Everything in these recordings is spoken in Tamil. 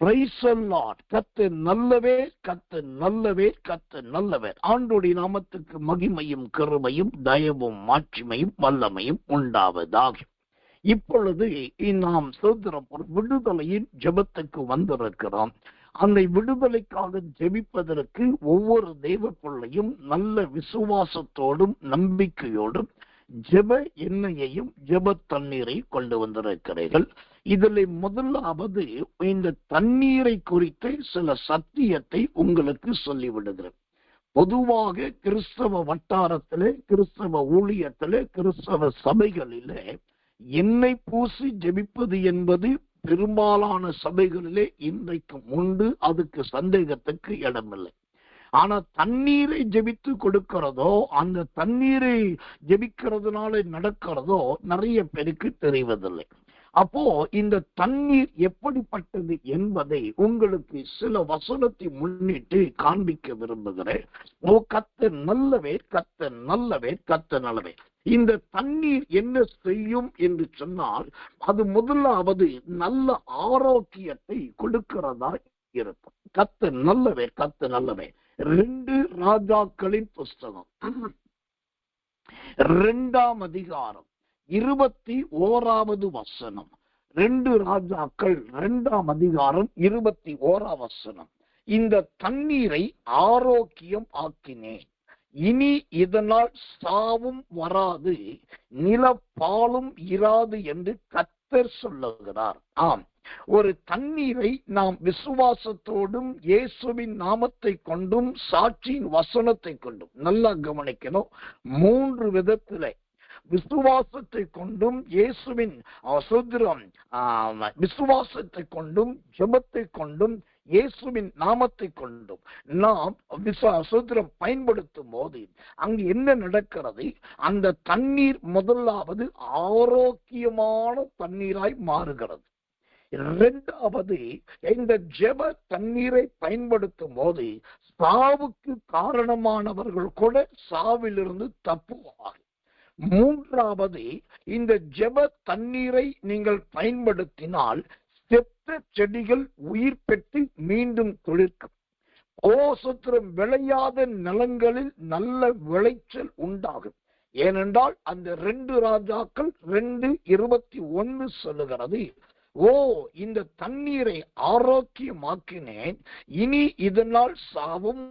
Praise the Lord. கர்த்தர் நல்லவே, கர்த்தர் நல்லவே, கர்த்தர் நல்லவர். ஆண்டவருடைய நாமத்துக்கு மகிமையும் கிருபையும் தயவும் மாட்சிமையும் வல்லமையும் உண்டாவதாக. இப்பொழுது நாம் சோதரம் ஒரு விடுதலையின் ஜெபத்துக்கு வந்திருக்கிறோம். அந்த விடுதலைக்காக ஜெபிப்பதற்கு ஒவ்வொரு தேவ பிள்ளையும் நல்ல விசுவாசத்தோடும் நம்பிக்கையோடும் ஜெப எண்ணெயையும் ஜெப தண்ணீரை கொண்டு வந்திருக்கிறீர்கள். இதில் முதலாவது இந்த தண்ணீரை குறித்து சில சத்தியத்தை உங்களுக்கு சொல்லிவிடுகிறேன். பொதுவாக கிறிஸ்தவ வட்டாரத்திலே, கிறிஸ்தவ ஊழியத்திலே, கிறிஸ்தவ சபைகளிலே எண்ணெய் பூசி ஜெபிப்பது என்பது பெரும்பாலான சபைகளிலே இன்றைக்கு உண்டு. அதுக்கு சந்தேகத்துக்கு இடமில்லை. ஆனா தண்ணீரை ஜெபித்து கொடுக்கிறதோ, அந்த தண்ணீரை ஜெபிக்கிறதுனால நடக்கிறதோ நிறைய பேருக்கு தெரிவதில்லை. அப்போ இந்த தண்ணீர் எப்படிப்பட்டது என்பதை உங்களுக்கு சில வசனத்தை முன்னிட்டு காண்பிக்க விரும்புகிறேன். ஓ கர்த்தர் நல்லவே, கர்த்தர் நல்லவே, கர்த்தர் நல்லவே. இந்த தண்ணீர் என்ன செய்யும் என்று சொன்னால், அது முதலாவது நல்ல ஆரோக்கியத்தை கொடுக்கிறதா இருக்கும். கர்த்தர் நல்லவே, கர்த்தர் நல்லவே. 2 ராஜாக்களின் புஸ்தகம் 2ஆம் அதிகாரம் 21வது வசனம். 2 ராஜாக்கள் 2ஆம் அதிகாரம் 21ஆம் வசனம். இந்த தண்ணீரை ஆரோக்கியம் ஆக்கினேன், இனி இதனால் சாவும் வராது, நிலப்பாலும் இராது என்று கர்த்தர் சொல்லுகிறார். ஆம், ஒரு தண்ணீரை நாம் விசுவாசத்தோடும் இயேசுவின் நாமத்தை கொண்டும் சாட்சியின் வசனத்தை கொண்டும், நல்லா கவனிக்கணும், 3 விதத்திலே விசுவாசத்தை கொண்டும் இயேசுவின் சுத்திரம், விசுவாசத்தை கொண்டும் ஜெபத்தை கொண்டும் இயேசுவின் நாமத்தை கொண்டும் நாம் சுத்திரம் பயன்படுத்தும் போது அங்கு என்ன நடக்கிறது? அந்த தண்ணீர் முதலாவது ஆரோக்கியமான தண்ணீராய் மாறுகிறது. 2வது, இந்த ஜெப தண்ணீரை பயன்படுத்தும் போது சாவுக்கு காரணமானவர்கள் கூட சாவிலிருந்து தப்புவார்கள். 3வது, இந்த ஜெப தண்ணீரை நீங்கள் பயன்படுத்தினால் செத்த செடிகள் உயிர் பெற்று மீண்டும் துளிர்க்கும். சுத்திரம் விளையாத நிலங்களில் நல்ல விளைச்சல் உண்டாகும். ஏனென்றால் அந்த 2 ராஜாக்கள் 2:21 சொல்லுகிறது, இந்த தண்ணீரை ஆரோக்கியமாக்கினேன், இனி இதனால் சாவும்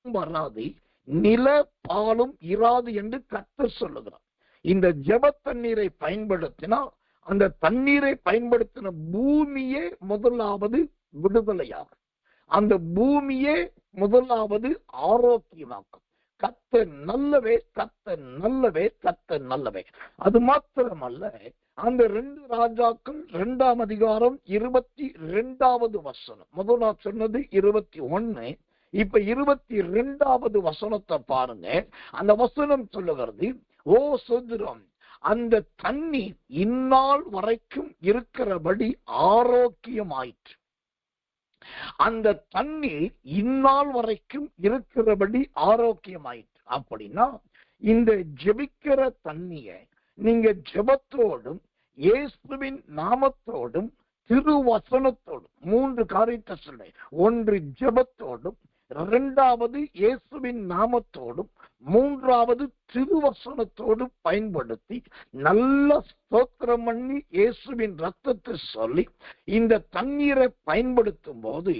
வராது, நில பாலும் இராது என்று கர்த்தர் சொல்லுகிறார். இந்த ஜெப தண்ணீரை பயன்படுத்தினால் அந்த தண்ணீரை பயன்படுத்தின பூமியே முதலாவது விடுதலையாகும். அந்த பூமியே முதலாவது ஆரோக்கியமாக்கும். கர்த்தர் நல்லவே, கர்த்தர் நல்லவே, கர்த்தர் நல்லவே. அது மாத்திரமல்ல, அந்த 2 ராஜாக்கள் 2ஆம் அதிகாரம் 22வது வசனம். முதல் நான் சொன்னது 21, இப்ப 22வது வசனத்தை பாருங்க. அந்த வசனம் சொல்லுகிறது, சுத்திரம், அந்த தண்ணீர் இந்நாள் வரைக்கும் இருக்கிறபடி ஆரோக்கியமாயிற்று. அந்த தண்ணீர் இந்நாள் வரைக்கும் இருக்கிறபடி ஆரோக்கியமாயிற்று. அப்படின்னா இந்த ஜெபிக்கிற தண்ணியை நீங்க ஜெபத்தோடும் இயேசுவின் நாமத்தோடும் திருவசனத்தோடும் 3 காரியத்தை சொல்ல. 1 ஜெபத்தோடும், 2வது இயேசுவின் நாமத்தோடும், 3வது திருவசனத்தோடு பயன்படுத்தி நல்ல ஸ்தோத்திரம் பண்ணி இயேசுவின் ரத்தத்தை சொல்லி இந்த தண்ணீரை பயன்படுத்தும் போது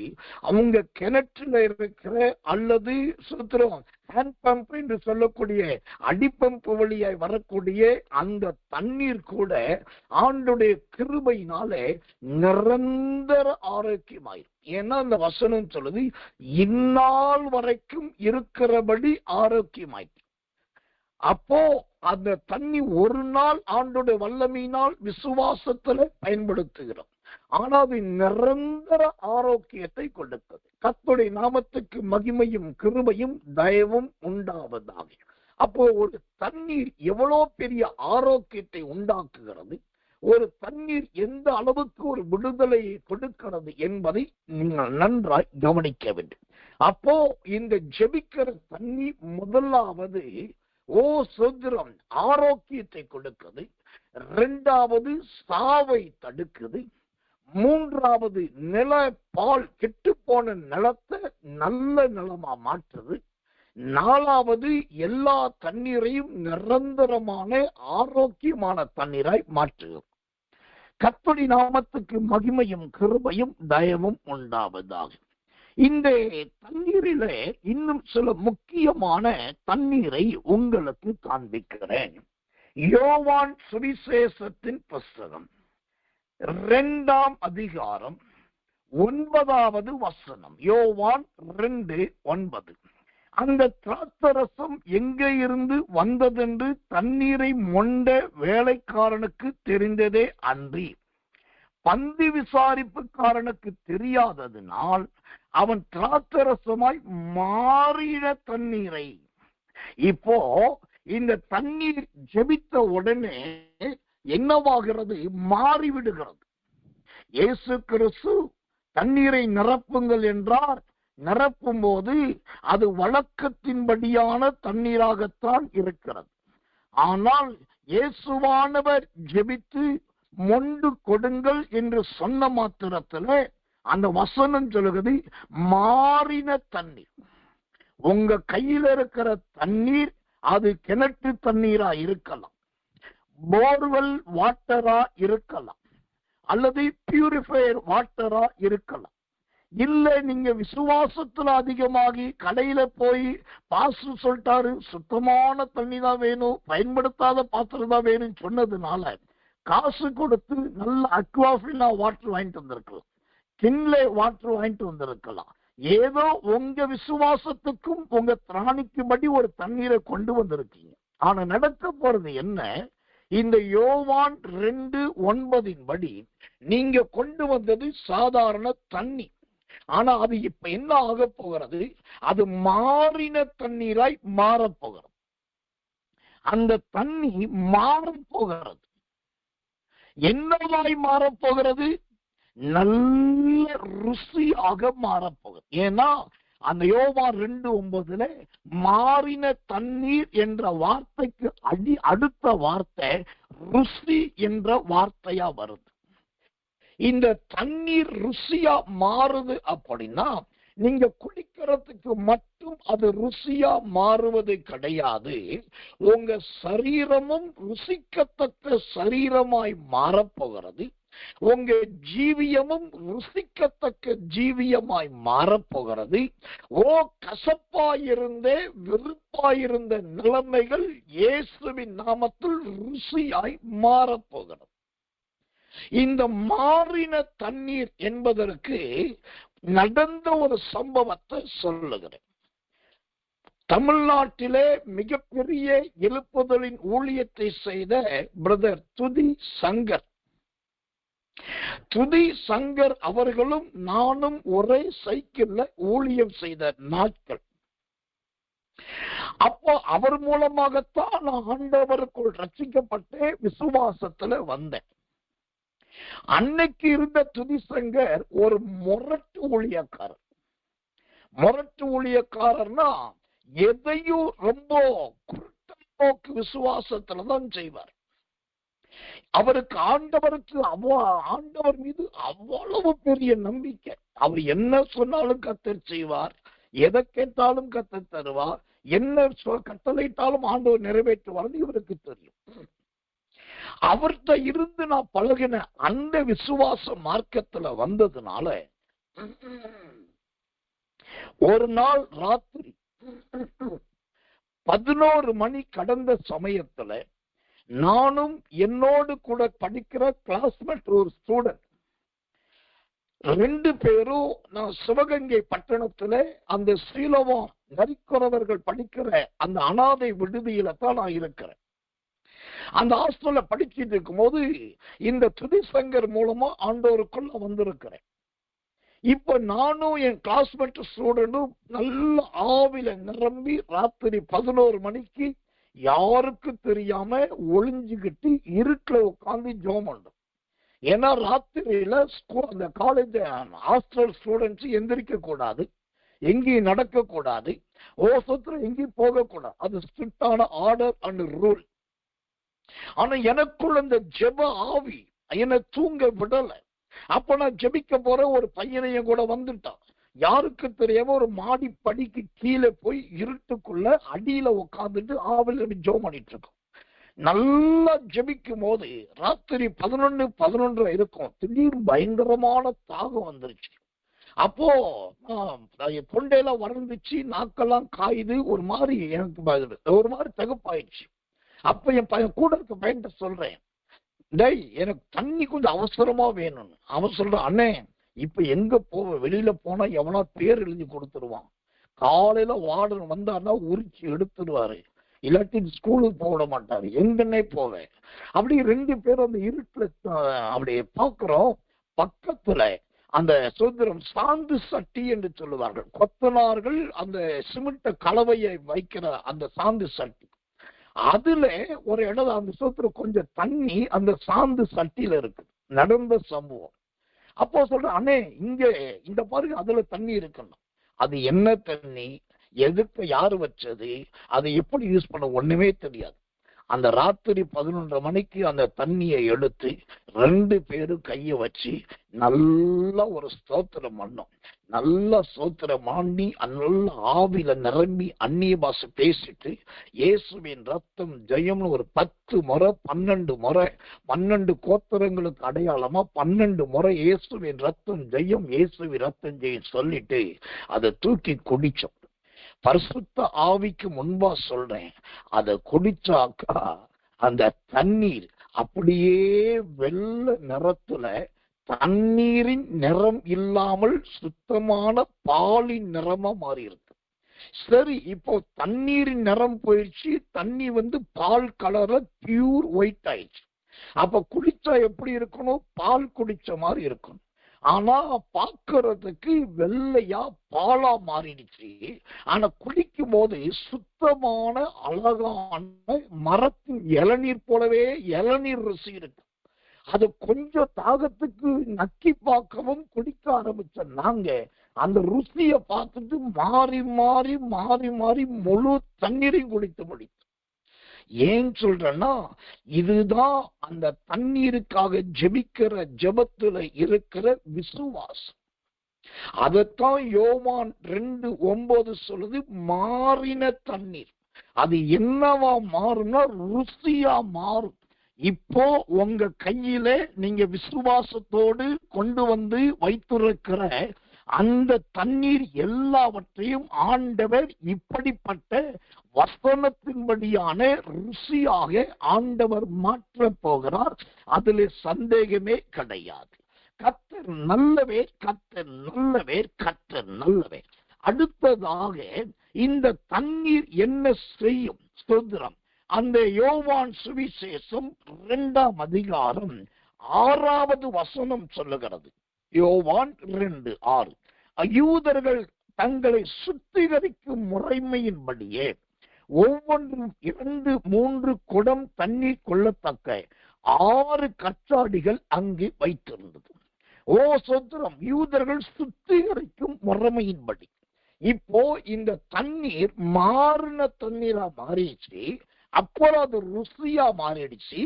அவங்க கிணற்றில் இருக்கிற அல்லது சுத்திரம் ஹேண்ட் பம்ப் என்று சொல்லக்கூடிய அடிப்பம்பு வழியாய் வரக்கூடிய அந்த தண்ணீர் கூட ஆண்டுடைய கிருபையினாலே நிரந்தர ஆரோக்கியமாயிரும். ஏன்னா அந்த வசனம் சொல்லுது, இந்நாள் வரைக்கும் இருக்கிறபடி ஆரோக்கியமாயிற்று. அப்போ அந்த தண்ணி ஒரு நாள் ஆண்டோட வல்லமையினால் விசுவாசத்துல பயன்படுத்துகிறோம். ஆனா அது நிரந்தர ஆரோக்கியத்தை கொடுத்தது. கர்த்தருடைய நாமத்துக்கு மகிமையும் கிருபையும் தயவும் உண்டாவதாக. அப்போ ஒரு தண்ணீர் எவ்வளவு பெரிய ஆரோக்கியத்தை உண்டாக்குகிறது, ஒரு தண்ணீர் எந்த அளவுக்கு ஒரு விடுதலையை கொடுக்கிறது என்பதை நீங்கள் நன்றாய் கவனிக்க வேண்டும். அப்போ இந்த ஜெபிக்கிற தண்ணி முதலாவது சுத்திரம் ஆரோக்கியத்தை கொடுக்குது, 2வது சாவை தடுக்குது, மூன்றாவது நில பால் கெட்டுப்போன நிலத்தை நல்ல நிலமா மாற்றுது. நாலாவது எல்லா தண்ணீரையும் நிரந்தரமான ஆரோக்கியமான தண்ணீராய் மாற்றுகிறது. கர்த்தருடைய நாமத்துக்கு மகிமையும் கிருபையும் தயவும் உண்டாவதாக. இந்த தண்ணீரிலே இன்னும் சில முக்கியமான தண்ணீரை உங்களுக்கு காண்பிக்கிறேன். யோவான் சுவிசேஷத்தின் புஸ்தகம் 2ஆம் அதிகாரம் 9வது வசனம். யோவான் 2:9. அந்த திராட்சரசம் எங்கே இருந்து வந்ததென்று தண்ணீரை மொண்ட வேலைக்காரனுக்கு தெரிந்ததே அன்றி பந்தி விசாரிப்புக்காரனுக்கு தெரியாததினால் அவன் திராட்சரசமாய் மாறின தண்ணீரை. இப்போ இந்த தண்ணீர் ஜெபித்த உடனே என்னவாகிறது? மாறிவிடுகிறது. இயேசு கிறிஸ்து தண்ணீரை நிரப்புங்கள் என்றார். நிரப்பும் போது அது வழக்கத்தின்படியான தண்ணீராகத்தான் இருக்கிறது. ஆனால் இயேசுவானவர் ஜெபித்து மொண்டு கொடுங்கள் என்று சொன்ன மாத்திரத்தில் அந்த வசனம் சொல்லுகிறது மாறின தண்ணீர். உங்க கையில இருக்கிற தண்ணீர் அது கிணற்று தண்ணீரா இருக்கலாம், போர்வெல் வாட்டரா இருக்கலாம், அல்லது பியூரிஃபையர் வாட்டரா இருக்கலாம். இல்ல நீங்க விசுவாசத்துல அதிகமாகி கடையில போய் பாஸ்டர் சொல்லிட்டாரு சுத்தமான தண்ணி தான் வேணும், பயன்படுத்தாத பாத்திரம் தான் வேணும்னு சொன்னதுனால காசு கொடுத்து நல்ல அக்வாஃபினா வாட்டர் வாங்கிட்டு வந்திருக்கலாம், கிண்லே வாட்டர் வாங்கிட்டு வந்திருக்கலாம். ஏதோ உங்க விசுவாசத்துக்கும் உங்க திராணிக்கும்படி ஒரு தண்ணீரை கொண்டு வந்திருக்கீங்க. ஆனா நடக்க போறது என்ன? இந்த யோவான் 2:9 படி நீங்க கொண்டு வந்தது சாதாரண தண்ணி. ஆனா அது இப்ப என்ன ஆக போகிறது? அது மாறின தண்ணீராய் மாறப்போகிறது. அந்த தண்ணி மாறப்போகிறது. என்னவாய் மாறப்போகிறது? நல்ல ருசியாக மாறப்போகிறது. ஏன்னா அந்த யோவான் 2:9 மாறின தண்ணீர் என்ற வார்த்தைக்கு அடுத்த வார்த்தை ருசி என்ற வார்த்தையா வருது. இந்த தண்ணீர் ருசியா மாறுது அப்படின்னா நீங்க குடிக்கிறதுக்கு மட்டும் அது ருசியா மாறுவது கிடையாது. உங்க சரீரமும் ருசிக்கத்தக்க சரீரமாய் மாறப்போகிறது. உங்க ஜீவியமும் ருசிக்கத்தக்க ஜீவியமாய் மாறப்போகிறது. கசப்பாயிருந்த வெறுப்பாயிருந்த நிலைமைகள் இயேசுவின் நாமத்தில் ருசியாய் மாறப்போகிறது. இந்த மாறின தண்ணீர் என்பதற்கு நடந்த ஒரு சம்பவத்தை சொல்லுகிறேன். தமிழ்நாட்டிலே மிகப்பெரிய எழுப்புதலின் ஊழியத்தை செய்த பிரதர் துதி சங்கர். துதி சங்கர் அவர்களும் நானும் ஒரே சைக்கிள்ல ஊழியம் செய்த நாட்கள். அப்போ அவர் மூலமாகத்தான் நான் ஆண்டவருக்குள் ரட்சிக்கப்பட்டே விசுவாசத்துல வந்தேன். அன்னைக்கு இருந்த துதி சங்கர் ஒரு முரட்டு ஊழியக்காரர். முரட்டு ஊழியக்காரர்னா எதையும் ரொம்ப குருட்டோக்கு விசுவாசத்துலதான் செய்வார். அவருக்கு ஆண்டவர் மீது அவ்வளவு பெரிய நம்பிக்கை. அவர் என்ன சொன்னாலும் கர்த்தர் செய்வார், எதை கேட்டாலும் கர்த்தர் தருவார், என்ன கட்டளையிட்டாலும் ஆண்டவர் நிறைவேற்றுவார் இவருக்கு தெரியும். அவர்கிட்ட இருந்து நான் பழகின அந்த விசுவாச மார்க்கத்துல வந்ததுனால ஒரு நாள் ராத்திரி 11 மணி கடந்த சமயத்துல நானும் என்னோடு கூட படிக்கிற கிளாஸ்மேட் ஒரு ஸ்டூடெண்ட் 2 பேரும் நான் சிவகங்கை பட்டணத்துல அந்த ஸ்ரீலோகம் நரிக்குறவர்கள் படிக்கிற அந்த அனாதை விடுதியில தான் நான் இருக்கிறேன். அந்த ஹாஸ்டல்ல படிச்சுட்டு இருக்கும் போது இந்த துதி சங்கர் மூலமா ஆண்டவருக்குள்ள வந்திருக்கிறேன். இப்ப நானும் என் கிளாஸ்மேட் ஸ்டூடெண்டும் நல்ல ஆவில நிரம்பி ராத்திரி 11 மணிக்கு யாருக்கு தெரியாம ஒளிஞ்சுக்கிட்டு இருட்டுல உட்காந்து ஜெபம் பண்றோம். ஏன்னா ராத்திரியில அந்த காலேஜ் ஹாஸ்டல் ஸ்டூடெண்ட்ஸ் எந்திரிக்க கூடாது, எங்கேயும் நடக்க கூடாது, ஓசத்துல எங்கேயும் போக கூடாது. அது ஸ்ட்ரிக்டான ஆர்டர் அண்ட் ரூல். ஆனா எனக்குள்ள இந்த ஜெப ஆவி என்னை தூங்க விடல. அப்ப நான் ஜெபிக்க போற ஒரு பையனையும் கூட வந்துட்டான். யாருக்கு தெரியாம ஒரு மாடி படிக்கு கீழே போய் இருட்டுக்குள்ள அடியில உட்காந்துட்டு ஆவில ஜெபம் பண்ணிட்டு இருக்கோம். நல்லா ஜெபிக்கும் போது ராத்திரி 11 இருக்கும். திடீர்னு பயங்கரமான தாகம் வந்துருச்சு. அப்போ தொண்டையில வறந்துச்சு, நாக்கெல்லாம் காயுது, ஒரு மாதிரி எனக்கு ஒரு மாதிரி தகுப்பாயிடுச்சு. அப்ப என் பையன் கூட இருக்க பையன்கிட்ட சொல்றேன், டேய் எனக்கு தண்ணி கொஞ்சம் அவசரமா வேணும்னு. அவன் சொல்றான், அண்ணே இப்ப எங்க வெளியில போனா எவனா பேர் எழுதி கொடுத்துருவான், காலையில வார்டன் வந்தான்னா உரிச்சு எடுத்துருவாரு, இல்லாட்டி ஸ்கூலுக்கு போக மாட்டாரு, எங்கன்னே போவேன். அப்படி 2 பேரும் அந்த இருட்டுல அப்படி பாக்குறோம். பக்கத்துல அந்த சுதந்திரம் சாந்து சட்டி என்று சொல்லுவார்கள், கொத்தனார்கள் அந்த சிமெண்ட் கலவையை வைக்கிற அந்த சாந்து சட்டி, அதுல ஒரு இடம் அந்த சுதந்திரம் கொஞ்சம் தண்ணி அந்த சாந்து சட்டியில இருக்கு. நடந்த சம்பவம். அப்போ சொல்ற, அண்ணே இங்க இந்த பாருங்க அதுல தண்ணி இருக்கணும். அது என்ன தண்ணி, எதுக்கு யாரு வச்சது, அதை எப்படி யூஸ் பண்ண ஒண்ணுமே தெரியாது. அந்த ராத்திரி 11 மணிக்கு அந்த தண்ணியை எடுத்து 2 பேரும் கைய வச்சு நல்ல ஒரு ஸ்தோத்திரம் பண்ணோம். நல்ல ஸ்தோத்திரம் பண்ணி நல்ல ஆவில நிரம்பி அந்நிய பாஷை பேசிட்டு இயேசுவின் ரத்தம் ஜெயம்னு ஒரு 10 முறை 12 முறை 12 கோத்திரங்களுக்கு அடையாளமா 12 முறை இயேசுவின் ரத்தம் ஜெயம், இயேசுவின் ரத்தம் ஜெயம் சொல்லிட்டு அதை தூக்கி குடிச்சோம். பரிசுத்த ஆவிக்கு முன்பா சொல்றேன், அதை குடிச்சாக்கா அந்த தண்ணீர் அப்படியே வெள்ளை நிறத்துல தண்ணீரின் நிறம் இல்லாமல் சுத்தமான பாலின் நிறமா மாறி இருக்கு. சரி, இப்போ தண்ணீரின் நிறம் போயிடுச்சு, தண்ணி பால் கலர்ல பியூர் ஒயிட் ஆயிடுச்சு. அப்ப குடிச்சா எப்படி இருக்கணும், பால் குடிச்ச மாதிரி இருக்கணும். ஆனா பாக்குறதுக்கு வெள்ளையா பாலா மாறிடுச்சு. ஆனா குடிக்கும் போது சுத்தமான அழகான மரத்தின் இளநீர் போலவே இளநீர் ருசி இருக்கு. அது கொஞ்சம் தாகத்துக்கு நக்கி பார்க்கவும் குடிக்க ஆரம்பிச்ச நாங்க அந்த ருசியை பார்த்துட்டு மாறி மாறி மாறி மாறி முழு தண்ணீரையும் குடித்து முடித்தோம். ஏன் சொல்றேன்னா, இதுதான் அந்த தண்ணீருக்காக ஜெபிக்கிற ஜெபத்துல இருக்கிற விசுவாசம். அதத்தான் யோவான் 2:9 சொல்லுது, மாறின தண்ணீர். அது என்னவா மாறும்னா ருசியா மாறும். இப்போ உங்க கையில நீங்க விசுவாசத்தோடு கொண்டு வைத்திருக்கிற அந்த தண்ணீர் எல்லாவற்றையும் ஆண்டவர் இப்படிப்பட்ட வசனத்தின்படியான ருசியாக ஆண்டவர் மாற்ற போகிறார். அதுல சந்தேகமே கிடையாது. கர்த்தர் நல்லவே, கர்த்தர் நல்லவே, கர்த்தர் நல்லவே. அடுத்ததாக இந்த தண்ணீர் என்ன செய்யும்? ஸ்தோத்திரம். அந்த யோவான் சுவிசேஷம் 2ஆம் அதிகாரம் 6வது வசனம் சொல்லுகிறது. யோவான் 2:6. யூதர்கள் தங்களை சுத்திகரிக்கும் முறைமையின்படியே ஒவ்வொன்றும் 2-3 குடம் தண்ணீர் கொள்ளத்தக்க 6 கச்சாடிகள் அங்கு வைத்திருந்தது. ஓ சொத்திரம், யூதர்கள் சுத்திகரிக்கும் முறைமையின்படி இப்போ இந்த தண்ணீர் மாறின தண்ணீரா மாறிடுச்சு. அப்புறம் அது ருசியா மாறிடுச்சு.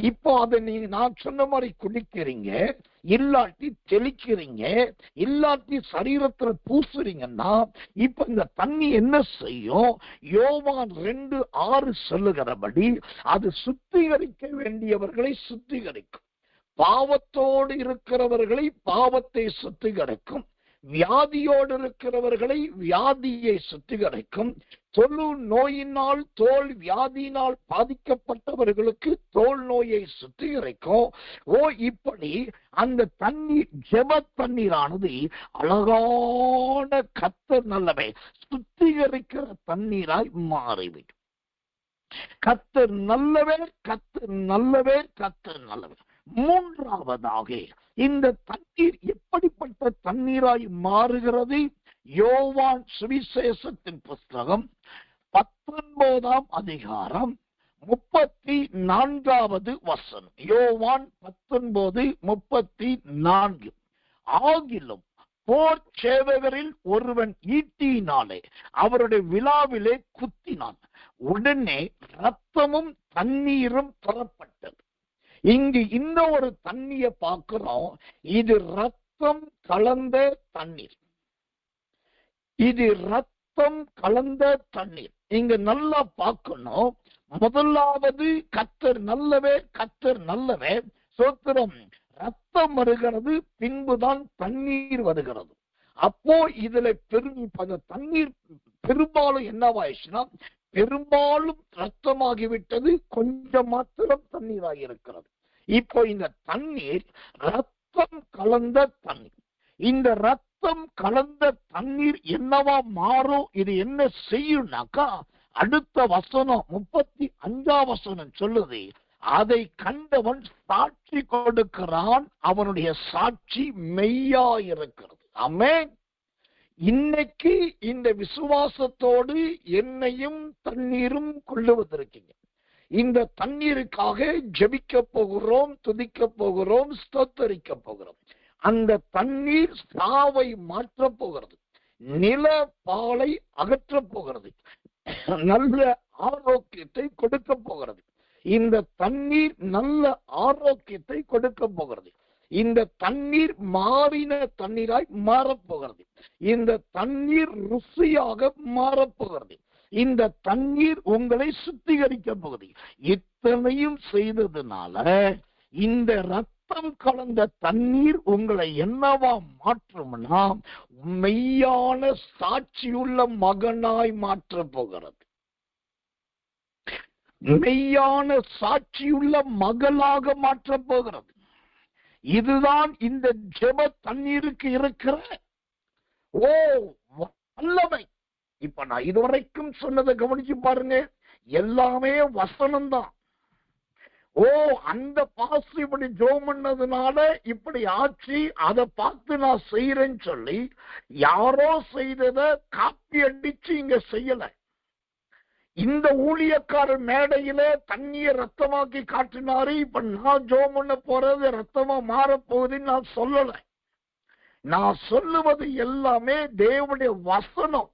இப்போ அதை நீங்க நான் சொன்ன மாதிரி குடிக்கிறீங்க, இல்லாட்டி தெளிக்கிறீங்க, இல்லாட்டி சரீரத்துல பூசுறீங்கன்னா இப்ப இந்த தண்ணி என்ன செய்யும்? யோவான் 2:6 சொல்லுகிறபடி அது சுத்திகரிக்க வேண்டியவர்களை சுத்திகரிக்கும், பாவத்தோடு இருக்கிறவர்களை பாவத்தை சுத்திகரிக்கும், வியாதியோடு இருக்கிறவர்களை வியாதியை சுத்திகரிக்கும், தொழு நோயினால் தோல் வியாதியினால் பாதிக்கப்பட்டவர்களுக்கு தோல் நோயை சுத்திகரிக்கும். ஓ, இப்படி அந்த தண்ணீர் ஜெப தண்ணீரானது அழகான கர்த்தர் நல்லவே சுத்திகரிக்கிற தண்ணீராய் மாறிவிடும். கர்த்தர் நல்லவே, கர்த்தர் நல்லவே, கர்த்தர் நல்லவே. மூன்றாவதாக இந்த தண்ணீர் எப்படிப்பட்ட தண்ணீராய் மாறுகிறது? யோவான் சுவிசேஷத்தின் புஸ்தகம் 19ஆம் அதிகாரம் 34வது வசனம். யோவான் 19:34. ஆகிலும் போர் சேவகரில் ஒருவன் ஈட்டியினாலே அவருடைய விழாவிலே குத்தினான், உடனே ரத்தமும் தண்ணீரும் புறப்பட்டது. இங்கு இந்த ஒரு தண்ணிய பார்க்கிறோம். இது ரத்தம் கலந்த தண்ணீர். இது ரத்தம் கலந்த தண்ணீர். இங்க நல்லா பார்க்கணும். முதலாவது கர்த்தர் நல்லவர், கர்த்தர் நல்லவர். சோத்திரம். ரத்தம் வருகிறது, பின்புதான் தண்ணீர் வருகிறது. அப்போ இதுல தண்ணீர் பெரும்பாலும் என்னவாயிடுச்சுன்னா, பெரும்பாலும் ரத்தமாகிவிட்டது, கொஞ்சம் மாத்திரம் தண்ணீராக இருக்கிறது. இப்போ இந்த தண்ணீர் ரத்தம் கலந்த தண்ணீர். இந்த ரத்தம் கலந்த தண்ணீர் என்னவா மாறும்? இது என்ன செய்யும்னாக்கா, அடுத்த வசனம் 35 வசனம் சொல்லுது, அதை கண்டவன் சாட்சி கொடுக்கிறான், அவனுடைய சாட்சி மெய்யாயிருக்கிறது. ஆமென். இன்னைக்கு இந்த விசுவாசத்தோடு என்னையும் தண்ணீரும் கொள்ளுவதற்கீங்க. இந்த தண்ணீருக்காக ஜெபிக்க போகிறோம், துதிக்க போகிறோம், ஸ்தோத்தரிக்க போகிறோம். அந்த தண்ணீர் சாவை மாற்றப் போகிறது, நில பாலை அகற்றப் போகிறது, நல்ல ஆரோக்கியத்தை கொடுக்க போகிறது. இந்த தண்ணீர் நல்ல ஆரோக்கியத்தை கொடுக்க போகிறது. இந்த தண்ணீர் மாறின தண்ணீராய் மாறப்போகிறது. இந்த தண்ணீர் ருசியாக மாறப்போகிறது. இந்த தண்ணீர் உங்களை சுத்திகரிக்க போகுது. இத்தனையும் செய்ததுனால இந்த ரத்தம் கலந்த தண்ணீர் உங்களை என்னவா மாற்றும்னா, மெய்யான சாட்சியுள்ள மகனாய் மாற்ற போகிறது. மெய்யான சாட்சியுள்ள மகளாக மாற்ற போகிறது. இதுதான் இந்த ஜெப தண்ணீருக்கு இருக்கிற வல்லமை. இப்ப நான் இதுவரைக்கும் சொன்னதை கவனிச்சு பாருங்க, எல்லாமே வசனம்தான். அந்த பாஸ் இப்படி ஜோம் பண்ணதுனால இப்படி ஆச்சு, அதை பார்த்து நான் செய்யறேன்னு சொல்லி யாரோ செய்ததை காப்பி அடிச்சு இங்க செய்யல. இந்த ஊழியக்காரர் மேடையில தண்ணிய ரத்தமாக்கி காட்டினாரு, இப்ப நான் ஜோம் பண்ண போறது ரத்தமா மாறப்போகுதுன்னு நான் சொல்லல. நான் சொல்லுவது எல்லாமே தேவனுடைய வசனம்.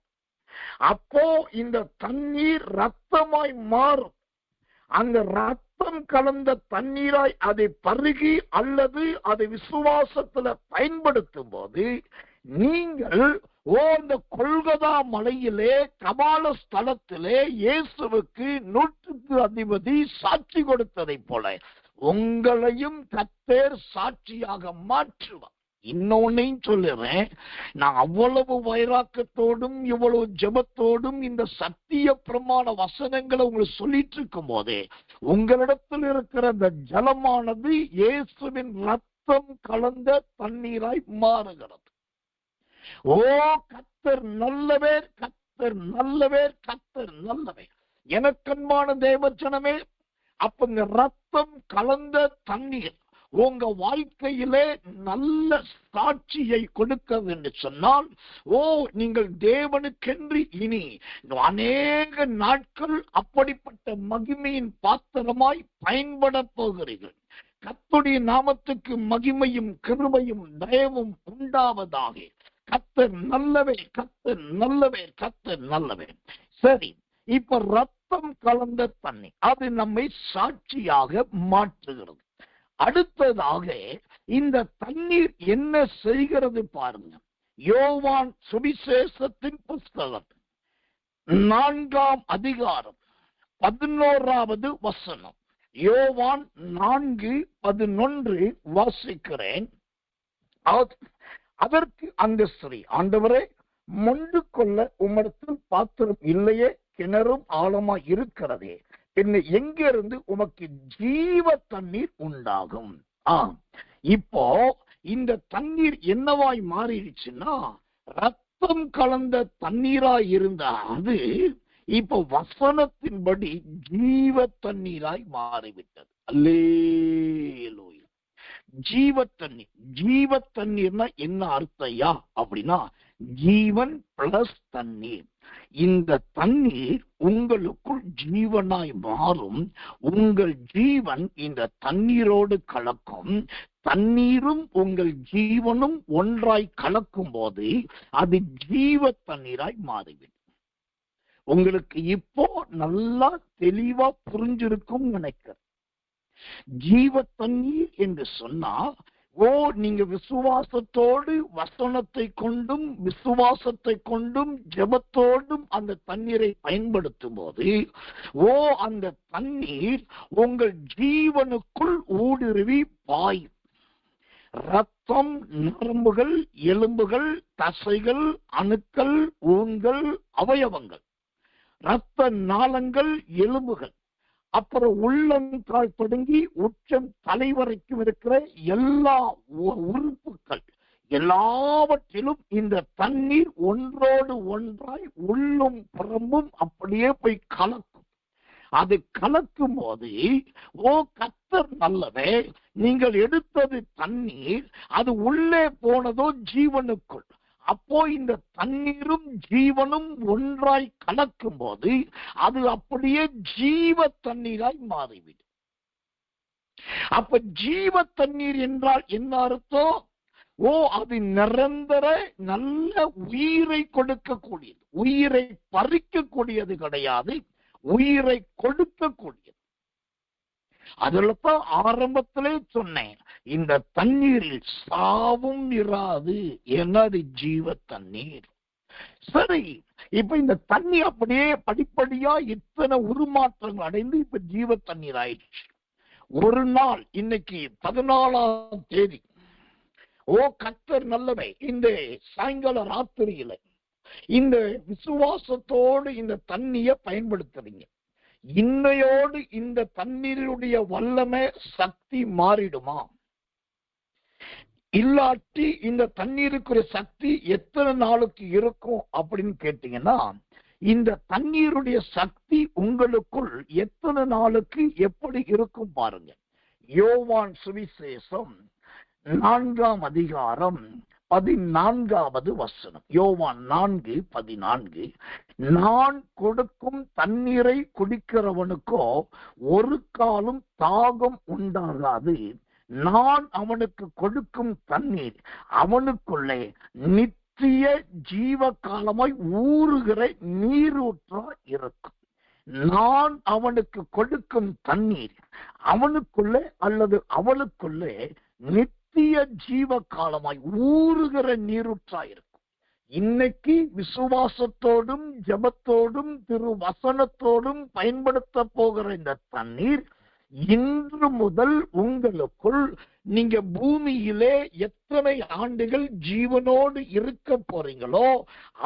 அப்போ இந்த தண்ணீர் ரத்தமாய் மாறும். அந்த ரத்தம் கலந்த தண்ணீராய் அதை பருகி அல்லது அதை விசுவாசத்துல பயன்படுத்தும் போது நீங்கள் இந்த கொல்கதா மலையிலே கபால ஸ்தலத்திலே இயேசுவுக்கு 100க்கு அதிபதி சாட்சி கொடுத்ததை போல உங்களையும் கர்த்தர் சாட்சியாக மாற்றுவார். இன்னொன்னையும் சொல்லுறேன், நான் அவ்வளவு வைராக்கத்தோடும் இவ்வளவு ஜெபத்தோடும் இந்த சத்திய பிரமாண வசனங்களை உங்களுக்கு சொல்லிட்டு இருக்கும் போதே உங்களிடத்தில் இருக்கிற அந்த ஜலமானது இயேசுவின் ரத்தம் கலந்த தண்ணீராய் மாறுகிறது. கர்த்தர் நல்லவர், கர்த்தர் நல்லவர், கர்த்தர் நல்லவர். எனக்கன்பான தேவஜனமே, அப்ப இந்த ரத்தம் கலந்த தண்ணீர் உங்க வாழ்க்கையிலே நல்ல சாட்சியை கொடுக்க வேண்டும் சொன்னால், நீங்கள் தேவனுக்கென்று இனி அநேக நாட்கள் அப்படிப்பட்ட மகிமையின் பாத்திரமாய் பயன்பட போகிறீர்கள். கர்த்தருடைய நாமத்துக்கு மகிமையும் கிருபையும் தயவும் உண்டாவதாக. கர்த்தர் நல்லவே, கர்த்தர் நல்லவே, கர்த்தர் நல்லவே. சரி, இப்ப ரத்தம் கலந்த தண்ணி அது நம்மை சாட்சியாக மாற்றுகிறது. அடுத்ததாக இந்த தண்ணீர் என்ன செய்கிறது பாருங்க. யோவான் சுவிசேஷத்தின் புஸ்தகம் 4ஆம் அதிகாரம் 11வது வசனம். யோவான் 4:11 வாசிக்கிறேன். அதற்கு அந்த ஸ்திரீ, ஆண்டவரே, மொண்டு கொள்ள உம்மிடத்தில் பாத்திரம் இல்லையே, கிணறும் ஆழமாய் இருக்கிறதே, பின்ன எங்கிருந்து உமக்கு ஜீவ தண்ணீர் உண்டாகும்? இப்போ இந்த தண்ணீர் என்னவாய் மாறிடுச்சுன்னா, ரத்தம் கலந்த தண்ணீராய் இருந்த அது இப்போ வசனத்தின்படி ஜீவ தண்ணீராய் மாறிவிட்டது. அல்லேலூயா. ஜீவ தண்ணீர். ஜீவ தண்ணீர்னா என்ன அர்த்தையா அப்படின்னா, ஜீவன் பிளஸ் தண்ணீர். இந்த தண்ணீர் உங்களுக்குள் ஜீவனாய் மாறும். உங்கள் ஜீவன் இந்த தண்ணீரோடு கலக்கும். தண்ணீரும் உங்கள் ஜீவனும் ஒன்றாய் கலக்கும் போது அது ஜீவ தண்ணீராய் மாறிவிடும். உங்களுக்கு இப்போ நல்லா தெளிவா புரிஞ்சிருக்கும் நினைக்கிறேன். ஜீவ தண்ணீர் என்று சொன்னா, நீங்க விசுவாசத்தோடு வசனத்தை கொண்டும் விசுவாசத்தை கொண்டும் ஜெபத்தோடும் அந்த தண்ணீரை பயன்படுத்தும் போது அந்த தண்ணீர் உங்கள் ஜீவனுக்குள் ஊடுருவி பாயும். ரத்தம், நரம்புகள், எலும்புகள், தசைகள், அணுக்கள், ஊன்கள், அவயவங்கள், இரத்த நாளங்கள், எலும்புகள், அப்புறம் உள்ளங்கால் தொடங்கி உச்சம் தலை வரைக்கும் இருக்கிற எல்லா உறுப்புகள் எல்லாவற்றிலும் இந்த தண்ணீர் ஒன்றோடு ஒன்றாய் உள்ளும் புறம்பும் அப்படியே போய் கலக்கும். அது கலக்கும் போது கர்த்தர் நல்லவே, நீங்கள் எடுத்தது தண்ணீர், அது உள்ளே போனதோ ஜீவனுக்குள். அப்போ இந்த தண்ணீரும் ஜீவனும் ஒன்றாய் கலக்கும் போது அது அப்படியே ஜீவ தண்ணீராய் மாறிவிடும். அப்ப ஜீவ தண்ணீர் என்றால் என்ன அர்த்தம்? அது நிரந்தர நல்ல உயிரை கொடுக்கக்கூடியது. உயிரை பறிக்கக்கூடியது கிடையாது, உயிரை கொடுக்கக்கூடியது. அதுலதான் ஆரம்பத்திலே சொன்னேன், இந்த தண்ணீரில் சாவும் இராது, ஏன்னா அது ஜீவ தண்ணீர். சரி, இப்ப இந்த தண்ணி அப்படியே படிப்படியா இத்தனை உருமாற்றங்கள் அடைந்து இப்ப ஜீவ தண்ணீர் ஆயிடுச்சு. ஒரு நாள், இன்னைக்கு 14ஆம் தேதி, கர்த்தர் நல்லவை, இந்த சாயங்கால ராத்திரியில இந்த விசுவாசத்தோடு இந்த தண்ணியை பயன்படுத்துறீங்க. இன்னையோடு இந்த தண்ணீருடைய வல்லமை சக்தி மாறிடுமா? இல்லாட்டி இந்த தண்ணீருக்குரிய சக்தி எத்தனை நாளுக்கு இருக்கும் அப்படின்னு கேட்டீங்கன்னா, இந்த தண்ணீருடைய சக்தி உங்களுக்குள் எத்தனை நாளுக்கு எப்படி இருக்கும் பாருங்க. யோவான் சுவிசேஷம் 4ஆம் அதிகாரம் 14வது வசனம். யோவான் 4:14. நான் கொடுக்கும் தண்ணீரை குடிக்கிறவனுக்கோ ஒரு காலம் தாகம் உண்டாகாது. நான் அவனுக்கு கொடுக்கும் தண்ணீர் அவனுக்குள்ளே நித்திய ஜீவ காலமாய் ஊறுகிற நீரூற்றா இருக்கும். நான் அவனுக்கு கொடுக்கும் தண்ணீர் அவனுக்குள்ளே அல்லது அவளுக்குள்ளே நித்திய ஜீவ காலமாய் ஊறுகிற நீரூற்றா இருக்கும். இன்னைக்கு விசுவாசத்தோடும் ஜெபத்தோடும் திரு வசனத்தோடும் பயன்படுத்த போகிற இந்த தண்ணீர் இன்று முதல் உங்களுக்குள், நீங்க பூமியிலே எத்தனை ஆண்டுகள் ஜீவனோடு இருக்க போறீங்களோ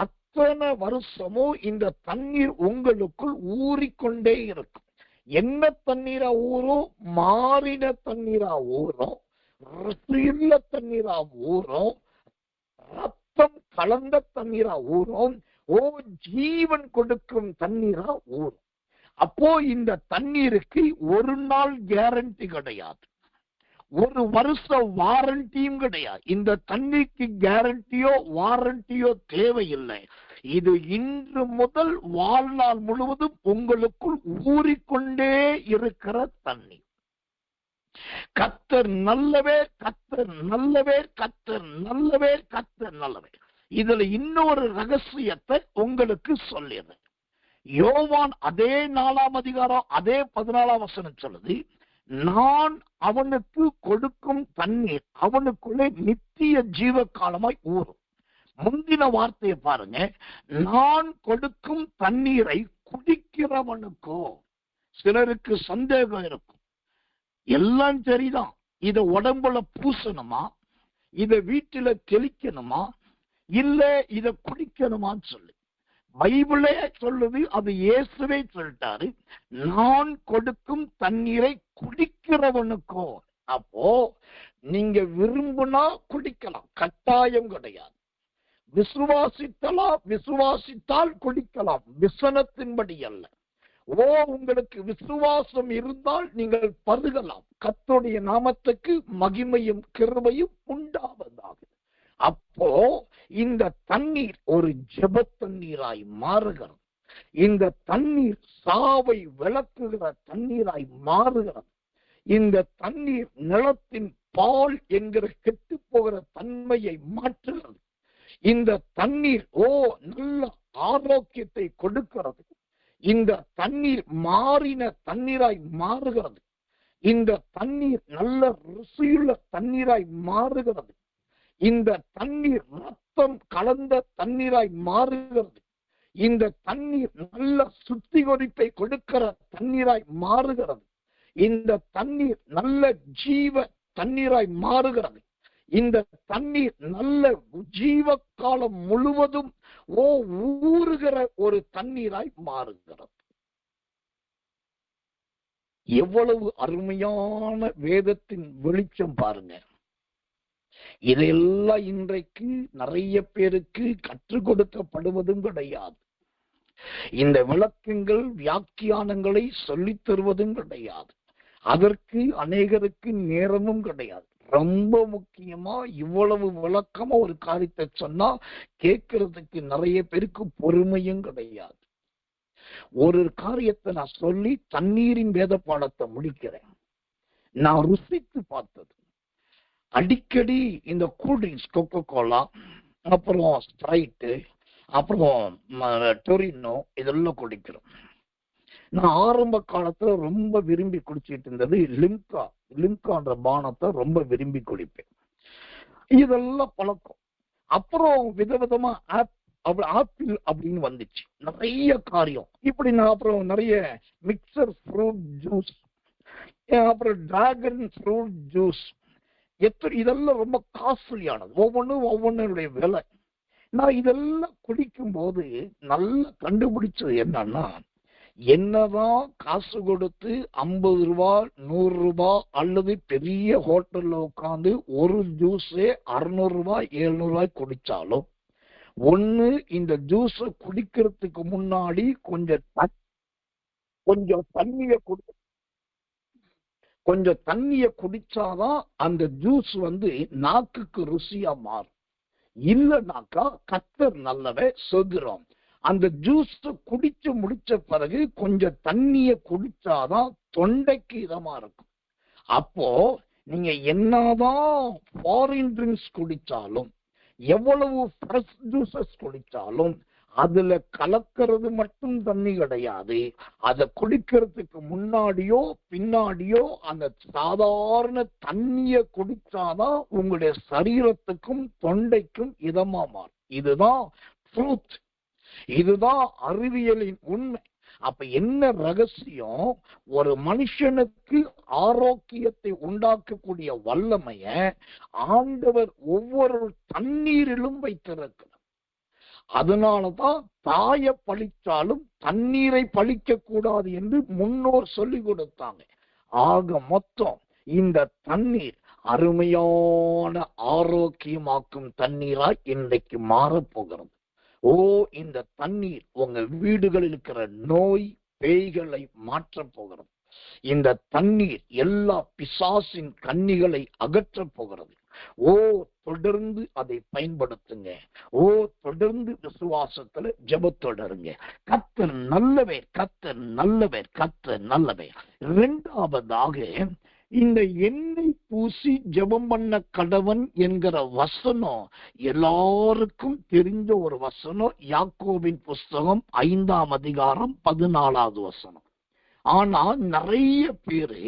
அத்தனை வருஷமும் இந்த தண்ணீர் உங்களுக்குள் ஊறிக்கொண்டே இருக்கும். என்ன தண்ணீரா ஊறும்? மாறின தண்ணீரா ஊறும், ருசியுள்ள தண்ணீரா ஊறும், ரத்தம் கலந்த தண்ணீரா ஊறும், ஜீவன் கொடுக்கும் தண்ணீரா ஊறும். அப்போ இந்த தண்ணீருக்கு ஒரு நாள் கேரண்டி கிடையாது, ஒரு வருஷ வாரண்டியும் கிடையாது. இந்த தண்ணீருக்கு கேரண்டியோ வாரண்டியோ தேவையில்லை. இது இன்று முதல் வாழ்நாள் முழுவதும் உங்களுக்குள் ஊறிக்கொண்டே இருக்கிற தண்ணீர். கர்த்தர் நல்லவே, கர்த்தர் நல்லவே, கர்த்தர் நல்லவே, கர்த்தர் நல்லவே. இதுல இன்னொரு ரகசியத்தை உங்களுக்கு சொல்லிடுறேன். யோவான் அதே 4ஆம் அதிகாரம் அதே 14ஆம் வசனம் சொல்லுது, நான் அவனுக்கு கொடுக்கும் தண்ணீர் அவனுக்குள்ளே நித்திய ஜீவ காலமாய் ஊறும். முந்தின வார்த்தையை பாருங்க, நான் கொடுக்கும் தண்ணீரை குடிக்கிறவனுக்கோ. சிலருக்கு சந்தேகம் இருக்கும், எல்லாம் சரிதான், இத உடம்புல பூசணுமா, இத வீட்டில தெளிக்கணுமா, இல்ல இத குடிக்கணுமான்னு சொல்லு. பைபிளே சொல்லுது, அது இயேசுவே சொல்லிட்டாரு, நான் கொடுக்கும் தண்ணீரை குடிக்கிறவனுக்கோ. அப்போ நீங்க விரும்புனா குடிக்கலாம், கட்டாயம் கிடையாது. விசுவாசித்தால் குடிக்கலாம், விசனத்தின்படி அல்ல. உங்களுக்கு விசுவாசம் இருந்தால் நீங்கள் பருகலாம். கர்த்தருடைய நாமத்துக்கு மகிமையும் கிருபையும் உண்டாவதாக. அப்போ இந்த தண்ணீர் ஒரு ஜெப தண்ணீராய் மாறுகிறது. இந்த தண்ணீர் சாவை விளக்குகிற தண்ணீராய் மாறுகிறது. இந்த தண்ணீர் நிலத்தின் பால் என்கிற கெட்டு போகிற தன்மையை மாற்றுகிறது. இந்த தண்ணீர் நல்ல ஆரோக்கியத்தை கொடுக்கிறது. இந்த தண்ணீர் மாறின தண்ணீராய் மாறுகிறது. இந்த தண்ணீர் நல்ல ருசியுள்ள தண்ணீராய் மாறுகிறது. இந்த தண்ணீர் ரத்தம் கலந்த தண்ணீராய் மாறுகிறது. இந்த தண்ணீர் நல்ல சுத்திகரிப்பை கொடுக்கிற தண்ணீராய் மாறுகிறது. இந்த தண்ணீர் நல்ல ஜீவ தண்ணீராய் மாறுகிறது. இந்த தண்ணீர் நல்ல ஜீவ காலம் முழுவதும் ஊறுகிற ஒரு தண்ணீராய் மாறுகிறது. எவ்வளவு அருமையான வேதத்தின் வெளிச்சம் பாருங்க. இதெல்லாம் இன்றைக்கு நிறைய பேருக்கு கற்றுக் கொடுக்கப்படுவதும் கிடையாது. இந்த விளக்கங்கள் வியாக்கியானங்களை சொல்லித் தருவதும் கிடையாது. அதற்கு அநேகருக்கு நேரமும் கிடையாது. ரொம்ப முக்கியமா இவ்வளவு விளக்கமா ஒரு காரியத்தை சொன்னா கேட்கறதுக்கு நிறைய பேருக்கு பொறுமையும் கிடையாது. ஒரு காரியத்தை நான் சொல்லி தண்ணீரின் வேத பாடத்தை முடிக்கிறேன். நான் ருசித்து பார்த்தது, அடிக்கடி இந்த கூல்ட்ரிங்க்ஸ் கொக்கோ கோலா, அப்புறம் ஸ்ப்ரைட்டு, அப்புறம் டொரினோ இதெல்லாம் குடிக்கிறோம். நான் ஆரம்ப காலத்துல ரொம்ப விரும்பி குடிச்சிட்டு இருந்தது லிம்கான்ற பானத்தை ரொம்ப விரும்பி குடிப்பேன். இதெல்லாம் பழக்கம். அப்புறம் விதவிதமா ஆப்பிள் அப்படின்னு வந்துச்சு, நிறைய காரியம் இப்படி. நான் அப்புறம் நிறைய மிக்சர் ஃப்ரூட் ஜூஸ், அப்புறம் டிராகன் ஃப்ரூட் ஜூஸ், இதெல்லாம் ரொம்ப காஸ்ட்லியானது. ஒவ்வொன்னுடைய விலை. நான் இதெல்லாம் குடிக்கும் போது நல்லா கண்டுபிடிச்சது என்னன்னா, என்னதான் காசு கொடுத்து 50 ரூபாய் 100 ரூபாய் அல்லது பெரிய ஹோட்டல்ல உட்காந்து ஒரு ஜூஸே 600 ரூபாய் 700 ரூபாய் குடிச்சாலும், ஒண்ணு இந்த ஜூஸ குடிக்கிறதுக்கு முன்னாடி கொஞ்சம் தண்ணிய குடிச்சாதான் அந்த ஜூஸ் நாக்குக்கு ருசியா மாறும். இல்லைனாக்கா கர்த்தர் நல்லவே சொல்கிறோம். அந்த ஜூஸ் குடிச்சு முடிச்ச பிறகு கொஞ்சம் தண்ணிய குடிச்சாதான் தொண்டைக்கு இதமா இருக்கும். அப்போ நீங்க என்னதான் ஃபாரின் ட்ரிங்க்ஸ் குடிச்சாலும், எவ்வளவு ஃப்ரெஷ் ஜூசஸ் குடிச்சாலும், அதுல கலக்கிறது மட்டும் தண்ணி கிடையாது. அதை குடிக்கிறதுக்கு முன்னாடியோ பின்னாடியோ அந்த சாதாரண தண்ணிய குடிச்சாதான் உங்களுடைய சரீரத்துக்கும் தொண்டைக்கும் இதமா மாறும். இதுதான் ட்ரூத், இதுதான் அறிவியலின் உண்மை. அப்ப என்ன ரகசியம்? ஒரு மனுஷனுக்கு ஆரோக்கியத்தை உண்டாக்கக்கூடிய வல்லமைய ஆண்டவர் ஒவ்வொரு தண்ணீரிலும் வைத்திருக்கிறார். அதனாலதான் தாயை பழிச்சாலும் தண்ணீரை பழிக்க கூடாது என்று முன்னோர் சொல்லி கொடுத்தாங்க. ஆக மொத்தம் இந்த தண்ணீர் அருமையான ஆரோக்கியமாக்கும் தண்ணீராய் இன்றைக்கு மாறப்போகிறது. இந்த தண்ணீர் உங்க வீடுகளில் இருக்கிற நோய் பேய்களை மாற்றப் போகிறது. இந்த தண்ணீர் எல்லா பிசாசின் கண்ணிகளை அகற்றப் போகிறது. தொடர்ந்து அதை பயன்படுத்துங்க. தொடர்ந்து விசுவாசத்துல ஜெபத்தொடருங்க. கர்த்தர் நல்லவர், கர்த்தர் நல்லவர், கர்த்தர் நல்லவர். இரண்டாவதாக, இந்த எண்ணெய் பூசி ஜெபம் பண்ண கடவன் என்கிற வசனம் எல்லாருக்கும் தெரிஞ்ச ஒரு வசனம். யாக்கோபின் புஸ்தகம் 5ஆம் அதிகாரம் 14வது வசனம். ஆனா நிறைய பேரு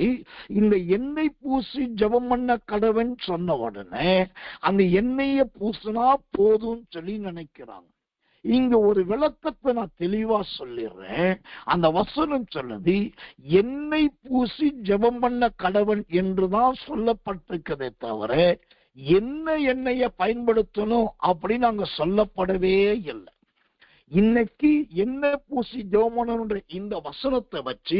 இந்த எண்ணெய் பூசி ஜெபம் பண்ண கடவன் சொன்ன உடனே அந்த எண்ணெய பூசினா போதும் சொல்லி நினைக்கிறாங்க. இங்க ஒரு விளக்கத்தை நான் தெளிவா சொல்லிடுறேன். அந்த வசனம் சொல்லுது, எண்ணெய் பூசி ஜெபம் பண்ண கடவன் என்றுதான் சொல்லப்பட்டிருக்கதே தவிர என்ன எண்ணெயை பயன்படுத்தணும் அப்படின்னு அங்க சொல்லப்படவே இல்லை. இன்னைக்கு எண்ணெய் பூசி ஜெபம் இந்த வசனத்தை வச்சு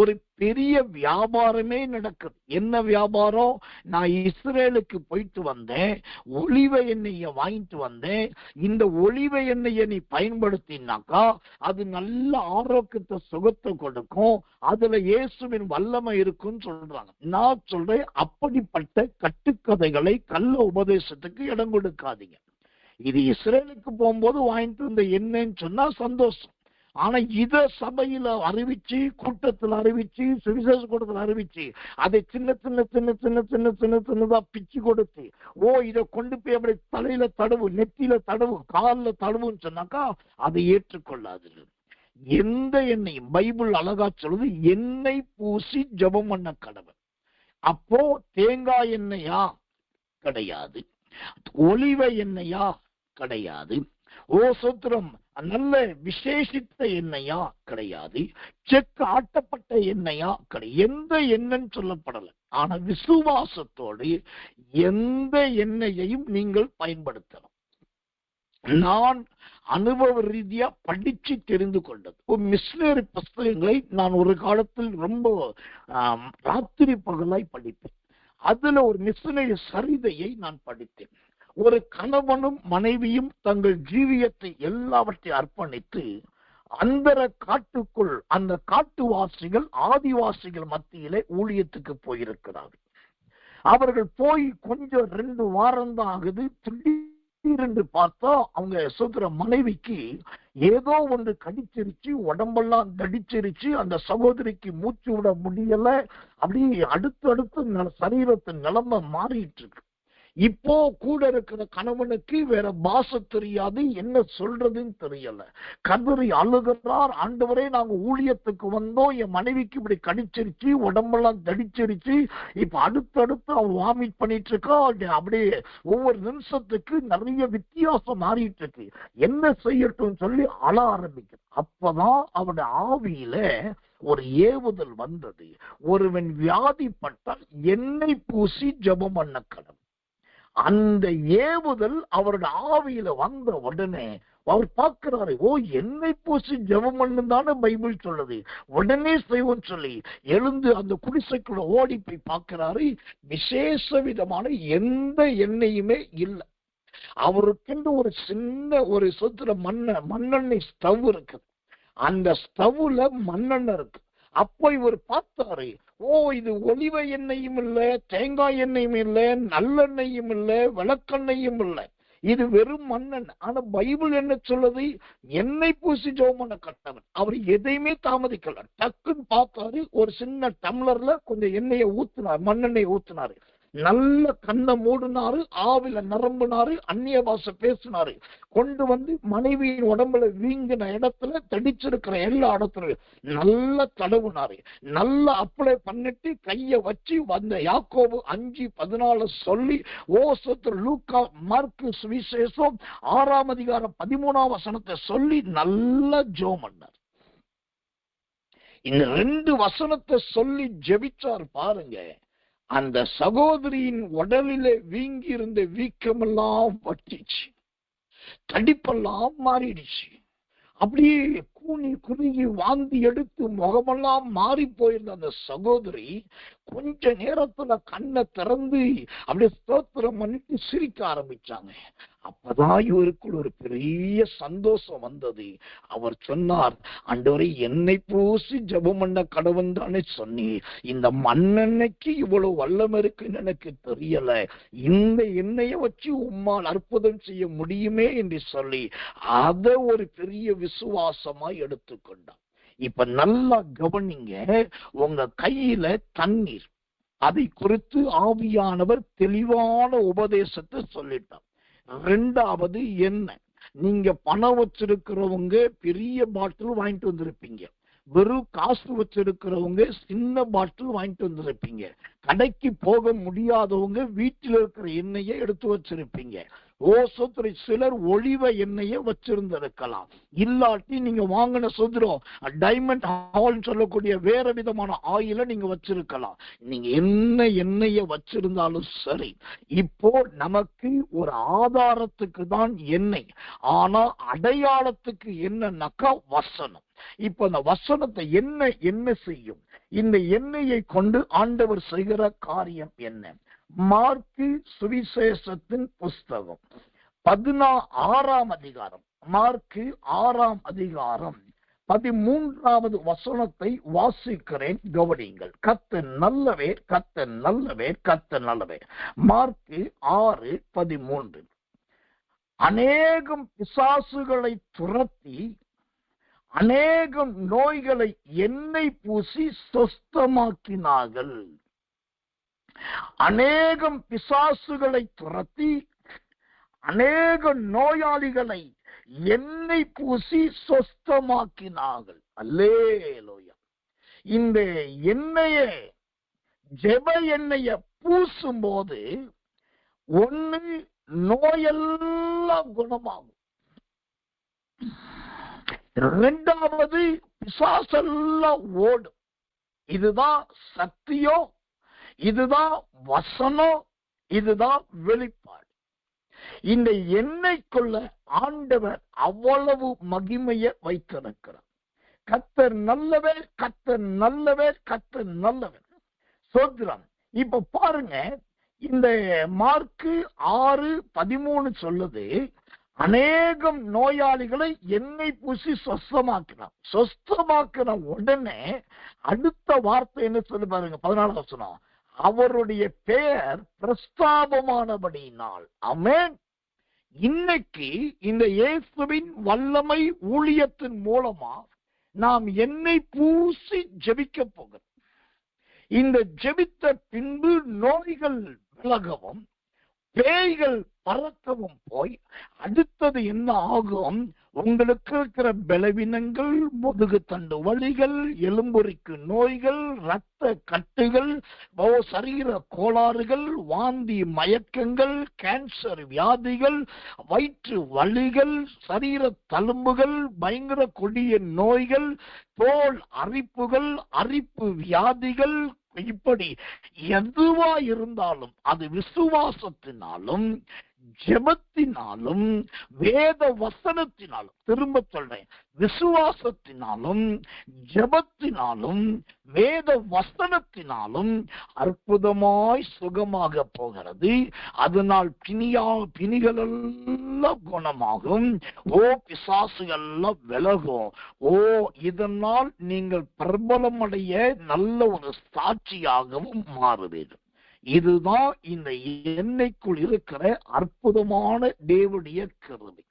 ஒரு பெரிய வியாபாரமே நடக்குது. என்ன வியாபாரம்? நான் இஸ்ரேலுக்கு போயிட்டு வந்தேன், ஒலிவ எண்ணெயை வாங்கிட்டு வந்தேன். இந்த ஒலிவ எண்ணெயை நீ பயன்படுத்தினாக்கா அது நல்ல ஆரோக்கியத்தை சுகத்தை கொடுக்கும், அதுல இயேசுவின் வல்லமை இருக்குன்னு சொல்றாங்க. நான் சொல்றேன், அப்படிப்பட்ட கட்டுக்கதைகளை கள்ள உபதேசத்துக்கு இடம் கொடுக்காதீங்க. இது இஸ்ரேலுக்கு போகும்போது வாங்கிட்டு வந்த எண்ணெய்ன்னு சொன்னா சந்தோஷம். ஆனா இத சபையில அறிவிச்சு, கூட்டத்தில் அறிவிச்சு, சுவிசேஷ கூட்டத்தில் அறிவிச்சு, அதை சின்ன சின்ன சின்ன சின்ன சின்ன சின்ன சின்னதா பிச்சு கொடுத்து இதை கொண்டு போய் அப்படி தலையில தடவு, நெத்தியில தடவு, காலில் தடவுன்னு சொன்னாக்கா அதை ஏற்றுக்கொள்ளாது. எந்த எண்ணெயும் பைபிள் அழகா சொல்லுது, எண்ணெய் பூசி ஜெபம் பண்ண கடவுள். அப்போ தேங்காய் எண்ணெயா? கிடையாது. ஒலிவ எண்ணெயா? கிடையாது. சோத்திரம் நல்ல விசேஷித்த எண்ணெயா? கிடையாது. செக்கு ஆட்டப்பட்ட எண்ணெயா? கிடையாது. எந்த எண்ணெய்ன்னு சொல்லப்படல. ஆனா விசுவாசத்தோடு எந்த எண்ணெயையும் நீங்கள் பயன்படுத்தலாம். நான் அனுபவ ரீதியா படிச்சு தெரிந்து கொண்டது. மிஷனரி புஸ்தகங்களை நான் ஒரு காலத்தில் ரொம்ப ராத்திரி பகலாய் படிப்பேன். அதுல ஒரு மிஷனரி சரிதையை நான் படித்தேன். ஒரு கணவனும் மனைவியும் தங்கள் ஜீவியத்தை எல்லாவற்றையும் அர்ப்பணித்து அந்தர காட்டுக்குள் அந்த காட்டுவாசிகள் ஆதிவாசிகள் மத்தியிலே ஊழியத்துக்கு போயிருக்கிறார்கள். அவர்கள் போய் கொஞ்சம் 2 வாரம் தான் ஆகுது. திடீரென்று பார்த்தா அவங்க சொல்ற மனைவிக்கு ஏதோ ஒன்று கடிச்சிருச்சு, உடம்பெல்லாம் தடிச்சிருச்சு. அந்த சகோதரிக்கு மூச்சு விட முடியல. அப்படியே அடுத்தடுத்து சரீரத்தின் நிலைமை மாறிட்டு இருக்கு. இப்போ கூட இருக்கிற கணவனுக்கு வேற பாஷை தெரியாது, என்ன சொல்றதுன்னு தெரியல. கதறி அழுகிறார், ஆண்டவரே நாங்க ஊழியத்துக்கு வந்தோம், என் மனைவிக்கு இப்படி கடிச்சிருச்சு, உடம்பெல்லாம் தடிச்சிருச்சு, இப்ப அடுத்தடுத்து அவன் வாமிட் பண்ணிட்டு இருக்கா. அப்படியே ஒவ்வொரு நிமிஷத்துக்கு நிறைய வித்தியாசம் மாறிட்டு இருக்கு, என்ன செய்யட்டும் சொல்லி அழ ஆரம்பிக்க. அப்பதான் அவனுடைய ஆவியில ஒரு ஏவுதல் வந்தது. ஒருவன் வியாதிப்பட்டால் எண்ணெய் பூசி ஜெபம் பண்ண கடவுள். அந்த ஏவுதல் அவருடைய ஆவியில வந்த உடனே அவர் பார்க்கிறாரு, எண்ணெய் பூசி ஜெபம் பண்ணுதானே பைபிள் சொல்லுது, உடனே செய்வோம் சொல்லி எழுந்து அந்த குடிசைக்குள்ள ஓடி போய் பார்க்கிறாரு. விசேஷ விதமான எந்த எண்ணெயுமே இல்லை. அவருக்கென்று ஒரு சின்ன ஒரு சொத்துல மண்ணெண்ணெய் ஸ்டவ் இருக்கு. அந்த ஸ்டவ்ல மண்ணெண்ணெய் இருக்கு. அப்போ இவர் பார்த்தாரு, இது ஒலிவ எண்ணெயும் இல்ல, தேங்காய் எண்ணெயும் இல்ல, நல்லெண்ணெயும் இல்ல, விளக்கெண்ணையும் இல்ல, இது வெறும் மண்ணெண்ணெய். ஆனா பைபிள் என்ன சொல்லுது? எண்ணெய் பூசி ஜெபம் பண்ண கட்டவன். அவர் எதையுமே தாமதிக்கல. டக்குன்னு பார்த்தாரு, ஒரு சின்ன டம்ளர்ல கொஞ்சம் எண்ணெயை ஊத்துனார், மண்ணெண்ணெயை ஊத்துனாரு. நல்ல கண்ணை மூடினாரு, ஆவில நிரம்பினாரு, அந்நிய பாஷை பேசினாரு. கொண்டு வந்து மனைவியின் உடம்புல வீங்கின இடத்துல தடிச்சிருக்கிற எல்லா இடத்துலயும் நல்லா தடவுனாரு. நல்லா அப்ளை பண்ணிட்டு கைய வச்சு வந்த யாக்கோபு 5:14 சொல்லி லூக்கா மார்க்கு சுவிசேஷம் 6ஆம் அதிகாரம் 13ஆம் வசனத்தை சொல்லி நல்லா ஜெபம் பண்ணார். இந்த 2 வசனத்தை சொல்லி ஜெபிச்சார் பாருங்க. அந்த சகோதரியின் உடலிலே வீங்கி இருந்த வீக்கமெல்லாம் வட்டிச்சு, தடிப்பெல்லாம் மாறிடுச்சு. அப்படியே கூனி குறுகி வாந்தி எடுத்து முகமெல்லாம் மாறி போயிருந்த அந்த சகோதரி கொஞ்ச நேரத்துல கண்ணை திறந்து அப்படியே ஸ்தோத்திரம் பண்ணிட்டு சிரிக்க ஆரம்பிச்சாங்க. அப்பதான் இவருக்குள் ஒரு பெரிய சந்தோஷம் வந்தது. அவர் சொன்னார், ஆண்டவரே எண்ணெய் பூசி ஜெபம் பண்ண கடவுள் தானே சொன்னி, இந்த மண்ணெண்ணெய்க்கு இவ்வளவு வல்லமை இருக்குன்னு எனக்கு தெரியல, இந்த எண்ணெயை வச்சு உம்மால் அற்புதம் செய்ய முடியுமே என்று சொல்லி அதை ஒரு பெரிய விசுவாசமா எடுத்துக்கொண்டார். இப்ப நல்லா கவனிங்க, உங்க கையில தண்ணீர், அதை குறித்து ஆவியானவர் தெளிவான உபதேசத்தை சொல்லிட்டார். 2வது என்ன, நீங்க பணம் வச்சிருக்கிறவங்க பெரிய பாட்டில் வாங்கிட்டு வந்திருப்பீங்க, வெறும் காசு வச்சிருக்கிறவங்க சின்ன பாட்டில் வாங்கிட்டு வந்திருப்பீங்க, கடைக்கு போக முடியாதவங்க வீட்டில் இருக்கிற எண்ணெயை எடுத்து வச்சிருப்பீங்க. சிலர் ஒளிவ எண்ணெயை வச்சிருந்திருக்கலாம். இல்லாட்டி நீங்க வாங்கின சுதரம் டைமண்ட் ஆயில் சொல்லக்கூடிய வேற விதமான ஆயில நீங்க வச்சிருக்கலாம். நீங்க என்ன எண்ணெயை வச்சிருந்தாலும் சரி, இப்போ நமக்கு ஒரு ஆதாரத்துக்கு தான் எண்ணெய், ஆனா அடையாளத்துக்கு என்னன்னாக்கா வசனம். இப்ப அந்த வசனத்தை என்ன செய்யும்? இந்த எண்ணெயை கொண்டு ஆண்டவர் செய்கிற காரியம் என்ன? மார்க்கு சுவிசேஷத்தின் புஸ்தகம் 16ஆம் அதிகாரம், மார்க்கு 6ஆம் அதிகாரம் 13வது வசனத்தை வாசிக்கிறேன், கவனிங்கள். கர்த்தர் நல்லவர், கர்த்தர் நல்லவர், கர்த்தர் நல்லவர். மார்க்கு 6:13. அநேகம் பிசாசுகளை துரத்தி அநேகம் நோய்களை எண்ணெய் பூசி சொஸ்தமாக்கினார்கள். அநேகம் பிசாசுகளை துரத்தி அநேக நோயாளிகளை எண்ணெய் பூசி சொஸ்தமாக்கினார்கள். அல்லேலூயா. இந்த எண்ணெயை ஜெப எண்ணெய பூசும் போது ஒண்ணு நோயெல்லாம் குணமாகும், இரண்டாவது பிசாசெல்லாம் ஓடும். இதுதான் சக்தியோ, இதுதான் வசனம், இதுதான் வெளிப்பாடு. இந்த எண்ணெய்க்குள்ள ஆண்டவர் அவ்வளவு மகிமையை வைத்திருக்கிறார். கர்த்தர் நல்லவர், கர்த்தர் நல்லவர், கர்த்தர் நல்லவர். சோத்திரம். இப்ப பாருங்க, இந்த மார்க்கு 6:13 சொல்லுது, அநேகம் நோயாளிகளை எண்ணெய் பூசி சொஸ்தமாக்கின உடனே அடுத்த வார்த்தை என்ன சொல்லி பாருங்க, 14 வசனம், அவருடைய பெயர் பிரஸ்தாபமானபடியினால். ஆமென். இன்னைக்கு இந்த இயேசுவின் வல்லமை ஊழியத்தின் மூலமா நாம் எண்ணெய் பூசி ஜெபிக்க போகிறோம். இந்த ஜெபித்த பின்பு நோய்கள் விலகவும் பேய்கள் பறக்கவும் போய் அடுத்தது என்ன ஆகும்? உங்களுக்கு இருக்கிற பலவீனங்கள், முதுகு தண்டு வலிகள், எலும்புரிக்கு நோய்கள், இரத்த கட்டுகள், சரீர கோளாறுகள், வாந்தி மயக்கங்கள், கேன்சர் வியாதிகள், வயிற்று வலிகள், சரீர தழும்புகள், பயங்கர கொடிய நோய்கள், தோல் அரிப்புகள், அரிப்பு வியாதிகள், இப்படி எதுவா இருந்தாலும் அது விசுவாசத்தினாலும் ஜெபத்தினாலும் வேத வசனத்தினாலும், திரும்ப சொல்றேன், விசுவாசத்தினாலும் ஜெபத்தினாலும் வேத வசனத்தினாலும் அற்புதமாய் சுகமாக போகிறது. அதனால் பிணிகள் எல்லாம் குணமாகும். ஓ பிசாசுகள் எல்லாம் விலகும். ஓ இதனால் நீங்கள் பிரபலமடைய நல்ல ஒரு சாட்சியாகவும் மாறுவீர்கள். இதுதான் இந்த எண்ணெய்க்குள் இருக்கிற அற்புதமான தேவனுடைய கிருபை.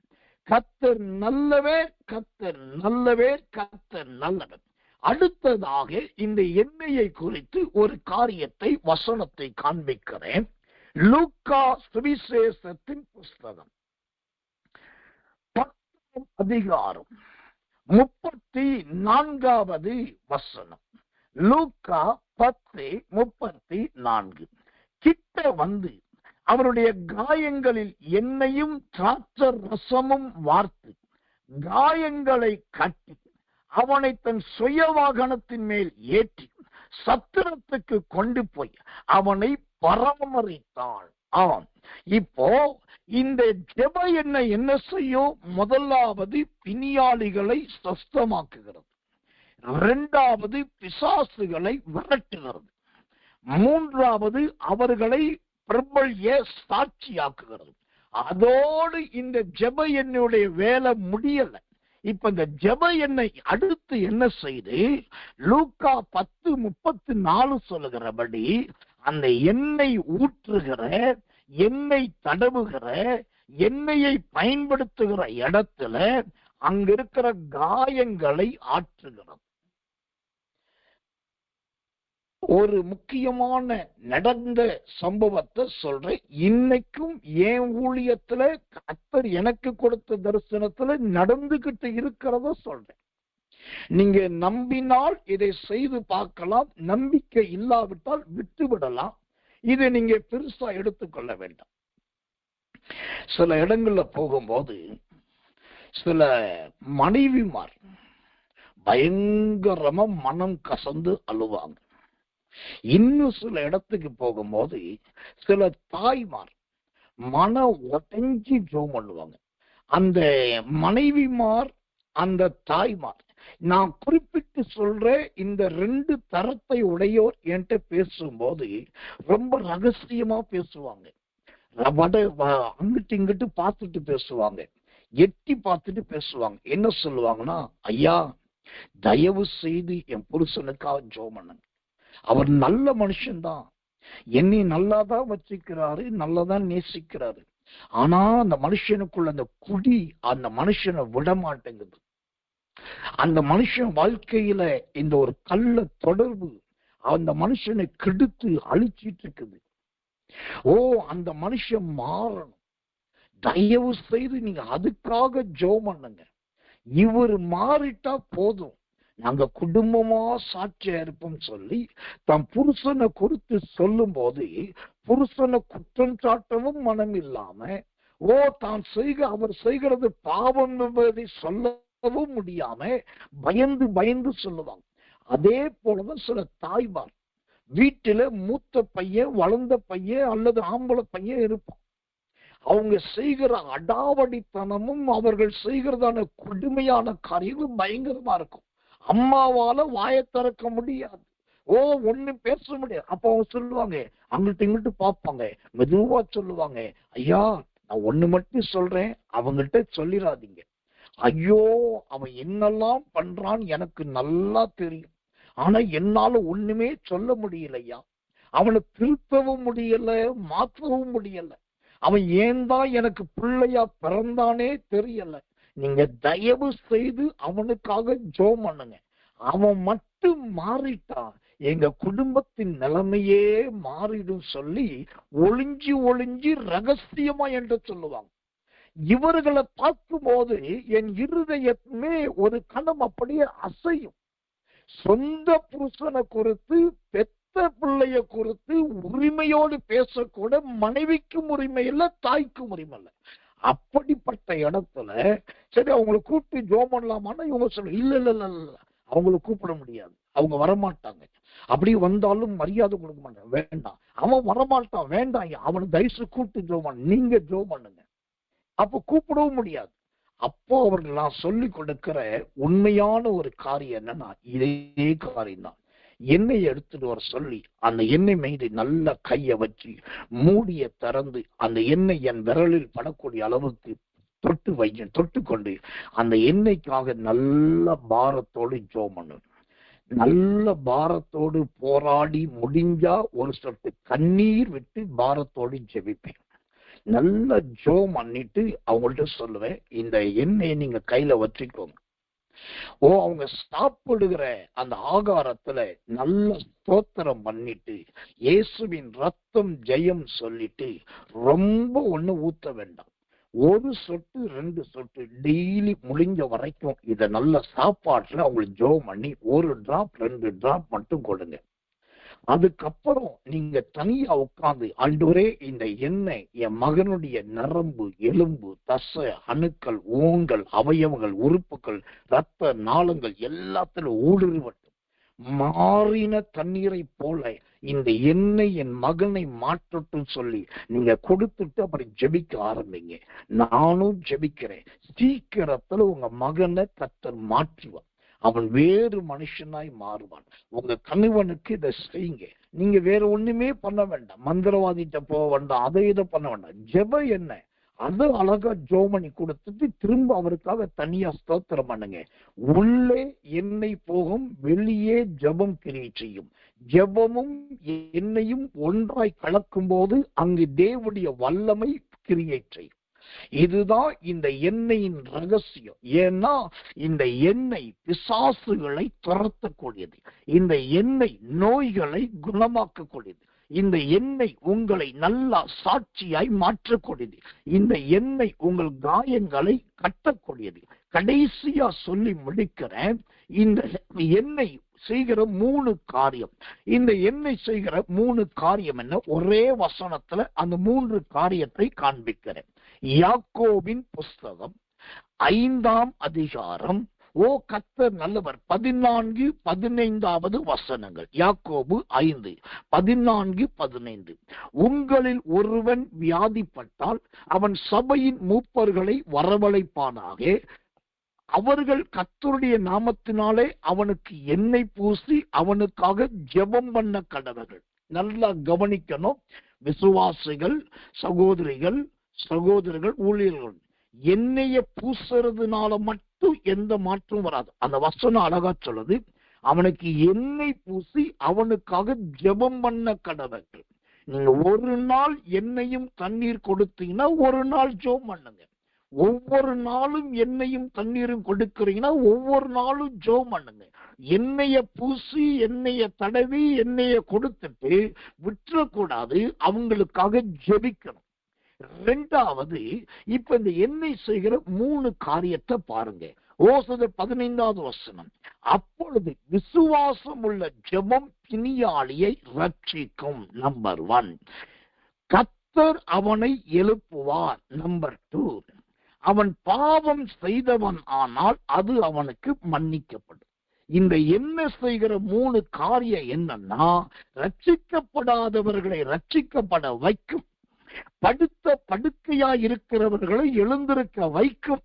கர்த்தர் நல்லவர், கர்த்தர் நல்லவர், கர்த்தர் நல்லவர். அடுத்ததாக இந்த எண்ணெயை குறித்து ஒரு காரியத்தை, வசனத்தை காண்பிக்கிறேன். லூக்கா சுவிசேஷத்தின் புஸ்தகம் 10ஆம் அதிகாரம் 34வது வசனம். லூக்கா 10:34. கிட்ட வந்து அவருடைய காயங்களில் எண்ணெயும் திராட்சை ரசமும் வார்த்து காயங்களை கட்டி அவனை தன் சுய வாகனத்தின் மேல் ஏற்றி சத்திரத்துக்கு கொண்டு போய் அவனை பராமரித்தாள். ஆம், இப்போ இந்த ஜெப எண்ணெய் என்ன செய்யும்? முதலாவது பிணியாளிகளை சுத்தமாக்குகிறது, இரண்டாவது பிசாசுகளை விரட்டுகிறது, மூன்றாவது அவர்களை பிரபல்ய சாட்சியாக்குகிறது. அதோடு இந்த ஜெப எண்ணெயுடைய வேலை முடியல. இப்ப இந்த ஜெப எண்ணெய் அடுத்து என்ன செய்து, லூக்கா 10:34 சொல்லுகிறபடி அந்த எண்ணெய் ஊற்றுகிற, எண்ணெய் தடவுகிற, எண்ணெயை பயன்படுத்துகிற இடத்துல அங்க இருக்கிற காயங்களை ஆற்றுகிறது. ஒரு முக்கியமான நடந்த சம்பவத்தை சொல்றேன். இன்னைக்கும் என் ஊழியத்துல கர்த்தர் எனக்கு கொடுத்த தரிசனத்துல நடந்துகிட்டு இருக்கிறத சொல்றேன். நீங்க நம்பினால் இதை செய்து பார்க்கலாம், நம்பிக்கை இல்லாவிட்டால் விட்டுவிடலாம். இதை நீங்க பெருசா எடுத்துக்கொள்ள வேண்டாம். சில இடங்கள்ல போகும்போது சில மனைவிமார் பயங்கரமா மனம் கசந்து அழுவாங்க. இன்னும் சில இடத்துக்கு போகும்போது சில தாய்மார் மன உடைஞ்சி ஜெபம் பண்ணுவாங்க. அந்த மனைவிமார், அந்த தாய்மார், நான் குறிப்பிட்டு சொல்ற இந்த 2 தரத்தை உடையோர் என்கிட்ட பேசும்போது ரொம்ப ரகசியமா பேசுவாங்க. அங்கிட்டு இங்கிட்டு பார்த்துட்டு பேசுவாங்க, எட்டி பார்த்துட்டு பேசுவாங்க. என்ன சொல்லுவாங்கன்னா, ஐயா தயவு செய்து என் புருஷனுக்காக ஜெபம் பண்ணுங்க, அவர் நல்ல மனுஷன்தான், என்னை நல்லாதான் வச்சுக்கிறாரு, நல்லாதான் நேசிக்கிறாரு, ஆனா அந்த மனுஷனுக்குள்ள அந்த குடி அந்த மனுஷனை விட மாட்டேங்குது. அந்த மனுஷன் வாழ்க்கையில இந்த ஒரு கள்ள தொடர்பு அந்த மனுஷனை கெடுத்து அழிச்சிட்டு இருக்குது. ஓ அந்த மனுஷன் மாறணும், தயவு செய்து நீங்க அதுக்காக ஜெபம் பண்ணுங்க. இவர் மாறிட்டா போதும், நாங்க குடும்பமா சாட்சியா இருப்போம் சொல்லி தம் புருஷனை குறித்து சொல்லும் போது புருஷனை குற்றம் சாட்டவும் மனம் இல்லாம, அவர் செய்கிறது பாவம் என்பதை சொல்லவும் முடியாம பயந்து பயந்து சொல்லுவாங்க. அதே போலதான் சில தாய்மார் வீட்டில மூத்த பையன், வளர்ந்த பையன் அல்லது ஆம்பளை பையன் இருப்பான். அவங்க செய்கிற அடாவடித்தனமும் அவர்கள் செய்கிறதான கொடுமையான காரியங்களும் பயங்கரமா இருக்கும். அம்மாவால வாயை திறக்க முடியாது, ஒண்ணும் பேச முடியாது. அப்ப அவங்க சொல்லுவாங்க, அங்கிட்ட இங்கிட்டு பார்ப்பாங்க, மெதுவா சொல்லுவாங்க, ஐயா நான் ஒண்ணு மட்டும் சொல்றேன், அவங்ககிட்ட சொல்லிடாதீங்க. ஐயோ அவன் என்னெல்லாம் பண்றான்னு எனக்கு நல்லா தெரியும், ஆனா என்னால ஒண்ணுமே சொல்ல முடியலையா, அவனை திருத்தவும் முடியல, மாற்றவும் முடியல, அவன் ஏன் தான் எனக்கு பிள்ளையா பிறந்தானே தெரியல, நீங்க தயவு செய்து அவனுக்காக ஜெபம் பண்ணுங்க, அவன் மட்டும் மாறிட்டான் எங்க குடும்பத்தின் நிலைமையே மாறிடும் சொல்லி ஒளிஞ்சு ஒளிஞ்சு ரகசியமா என்று சொல்லுவாங்க. இவர்களை பார்க்கும் போது என் இருதயமே ஒரு கணம் அப்படியே அசையும். சொந்த புருஷனை குறித்து, பெத்த பிள்ளைய குறித்து உரிமையோடு பேசக்கூட மனைவிக்கும் உரிமை இல்லை, தாய்க்கும் உரிமை இல்லை. அப்படிப்பட்ட இடத்துல சரி அவங்களை கூப்பிட்டு ஜெபம் பண்ணலாமான்னா இவங்க சொல்ல, இல்ல இல்ல இல்ல இல்ல அவங்களை கூப்பிட முடியாது, அவங்க வரமாட்டாங்க, அப்படி வந்தாலும் மரியாதை கொடுக்க மாட்டாங்க, வேண்டாம் அவன் வரமாட்டான், வேண்டாம் அவனை தயவுசு கூப்பிட்டு ஜெபம் பண்ண, நீங்க ஜெபம் பண்ணுங்க. அப்ப கூப்பிடவும் முடியாது. அப்போ அவர்கள் நான் சொல்லி கொடுக்கிற உண்மையான ஒரு காரியம் என்னன்னா இதே காரியம் தான். எண்ணெய் எடுத்துட்டு வர சொல்லி அந்த எண்ணெய் மீது நல்ல கையை வச்சு மூடிய திறந்து அந்த எண்ணெய் என் விரலில் படக்கூடிய அளவுக்கு தொட்டு கொண்டு அந்த எண்ணெய்க்காக நல்ல பாரத்தோடு ஜெபம் பண்ணணும். நல்ல பாரத்தோடு போராடி முடிஞ்சா ஒரு சொட்டு கண்ணீர் விட்டு பாரத்தோடு ஜெபிப்பேன். நல்ல ஜெபம் பண்ணிட்டு அவங்கள்ட்ட சொல்லுவேன், இந்த எண்ணெயை நீங்க கையில வச்சுக்கோங்க. அவங்க சாப்பிடுகிற அந்த ஆகாரத்துல நல்ல ஸ்தோத்திரம் பண்ணிட்டு இயேசுவின் ரத்தம் ஜெயம் சொல்லிட்டு ரொம்ப ஒண்ணு ஊத்த வேண்டாம், ஒரு சொட்டு 2 சொட்டு டெய்லி முடிஞ்ச வரைக்கும் இத நல்ல சாப்பாட்டுல அவங்களுக்கு ஜெபம் பண்ணி 1 டிராப் 2 டிராப் மட்டும் கொடுங்க. அதுக்கப்புறம் நீங்க தனியா உட்கார்ந்து, ஆண்டவரே இந்த எண்ணெய் என் மகனுடைய நரம்பு, எலும்பு, தசை, அணுக்கள், ஊங்கள், அவயவங்கள், உறுப்புகள், ரத்த நாளங்கள் எல்லாத்திலும் ஊடுருவட்டும், மாறின தண்ணீரை போல இந்த எண்ணெய் என் மகனை மாற்றட்டும் சொல்லி நீங்க கொடுத்துட்டு அப்புறம் ஜெபிக்க ஆரம்பிங்க. நானும் ஜெபிக்கிறேன், சீக்கிரத்துல உங்க மகனை கர்த்தர் மாற்றுவார், அவன் வேறு மனுஷனாய் மாறுவான். உங்க கணவனுக்கு இதை செய்யுங்க, நீங்க வேற ஒண்ணுமே பண்ண வேண்டாம், மந்திரவாதிட்ட போக வேண்டாம், அதை இதை பண்ண வேண்டாம், ஜெபம் என்ன அது அழகா ஜோமணி கொடுத்துட்டு திரும்ப அவருக்காக தனியா ஸ்தோத்திரம் பண்ணுங்க. உள்ளே எண்ணெய் போகும், வெளியே ஜெபம் கிரியை செய்யும். ஜெபமும் எண்ணெயும் ஒன்றாய் கலக்கும் போது அங்கு தேவனுடைய வல்லமை கிரியை செய்யும். இதுதான் இந்த எண்ணெயின் ரகசியம். ஏன்னா இந்த எண்ணெய் பிசாசுகளை துரத்தக்கூடியது, இந்த எண்ணெய் நோய்களை குணமாக்கக்கூடியது, இந்த எண்ணெய் உங்களை நல்லா சாட்சியாய் மாற்றக்கூடியது, இந்த எண்ணெய் உங்கள் காயங்களை கட்டக்கூடியது. கடைசியா சொல்லி முடிக்கிறேன், இந்த எண்ணெய் செய்கிற 3 காரியம். இந்த எண்ணெய் செய்கிற 3 காரியம் என்ன, ஒரே வசனத்துல அந்த 3 காரியத்தை காண்பிக்கிறேன். யாக்கோபின் புஸ்தகம் 5ஆம் அதிகாரம், கர்த்தர் நல்லவர், 14-15 வசனங்கள். யாக்கோபு 5:14-15. உங்களில் ஒருவன் வியாதிப்பட்டால் அவன் சபையின் மூப்பர்களை வரவழைப்பானாக, அவர்கள் கர்த்தருடைய நாமத்தினாலே அவனுக்கு எண்ணெய் பூசி அவனுக்காக ஜெபம் பண்ண கடவர்கள். நல்லா கவனிக்கணும் விசுவாசிகள், சகோதரிகள், சகோதரர்கள், ஊழியர்கள், எண்ணெய பூசுறதுனால மட்டும் எந்த மாற்றம் வராது. அந்த வசனம் அழகா சொல்லுது, அவனுக்கு எண்ணெய் பூசி அவனுக்காக ஜெபம் பண்ண கடவர்கள். நீங்க ஒரு நாள் எண்ணெயும் தண்ணீர் கொடுத்தீங்கன்னா ஒரு நாள் ஜெபம் பண்ணுங்க. ஒவ்வொரு நாளும் எண்ணெயும் தண்ணீரும் கொடுக்கிறீங்கன்னா ஒவ்வொரு நாளும் ஜெபம் பண்ணுங்க. எண்ணெய பூசி எண்ணெய தடவி எண்ணெய கொடுத்துட்டு விட்டுறக்கூடாது, அவங்களுக்காக ஜெபிக்கணும். 2வது, இப்ப இந்த எண்ணெய் செய்கிற 3 காரியத்தை பாருங்க. ஓசையர் 15வது வசனம், அப்பொழுது விசுவாசம் உள்ள ஜெபம் பிணியாளியை ரட்சிக்கும். நம்பர் 1. கர்த்தர் அவனை எழுப்புவார். நம்பர் 2. அவன் பாவம் செய்தவன் ஆனால் அது அவனுக்கு மன்னிக்கப்படும். இந்த என்ன செய்கிற 3 காரியம் என்னன்னா, ரட்சிக்கப்படாதவர்களை ரட்சிக்கப்பட வைக்கும், படுத்த படுக்கையா இருக்கிறவர்களை எழுந்திருக்க வைக்கும்,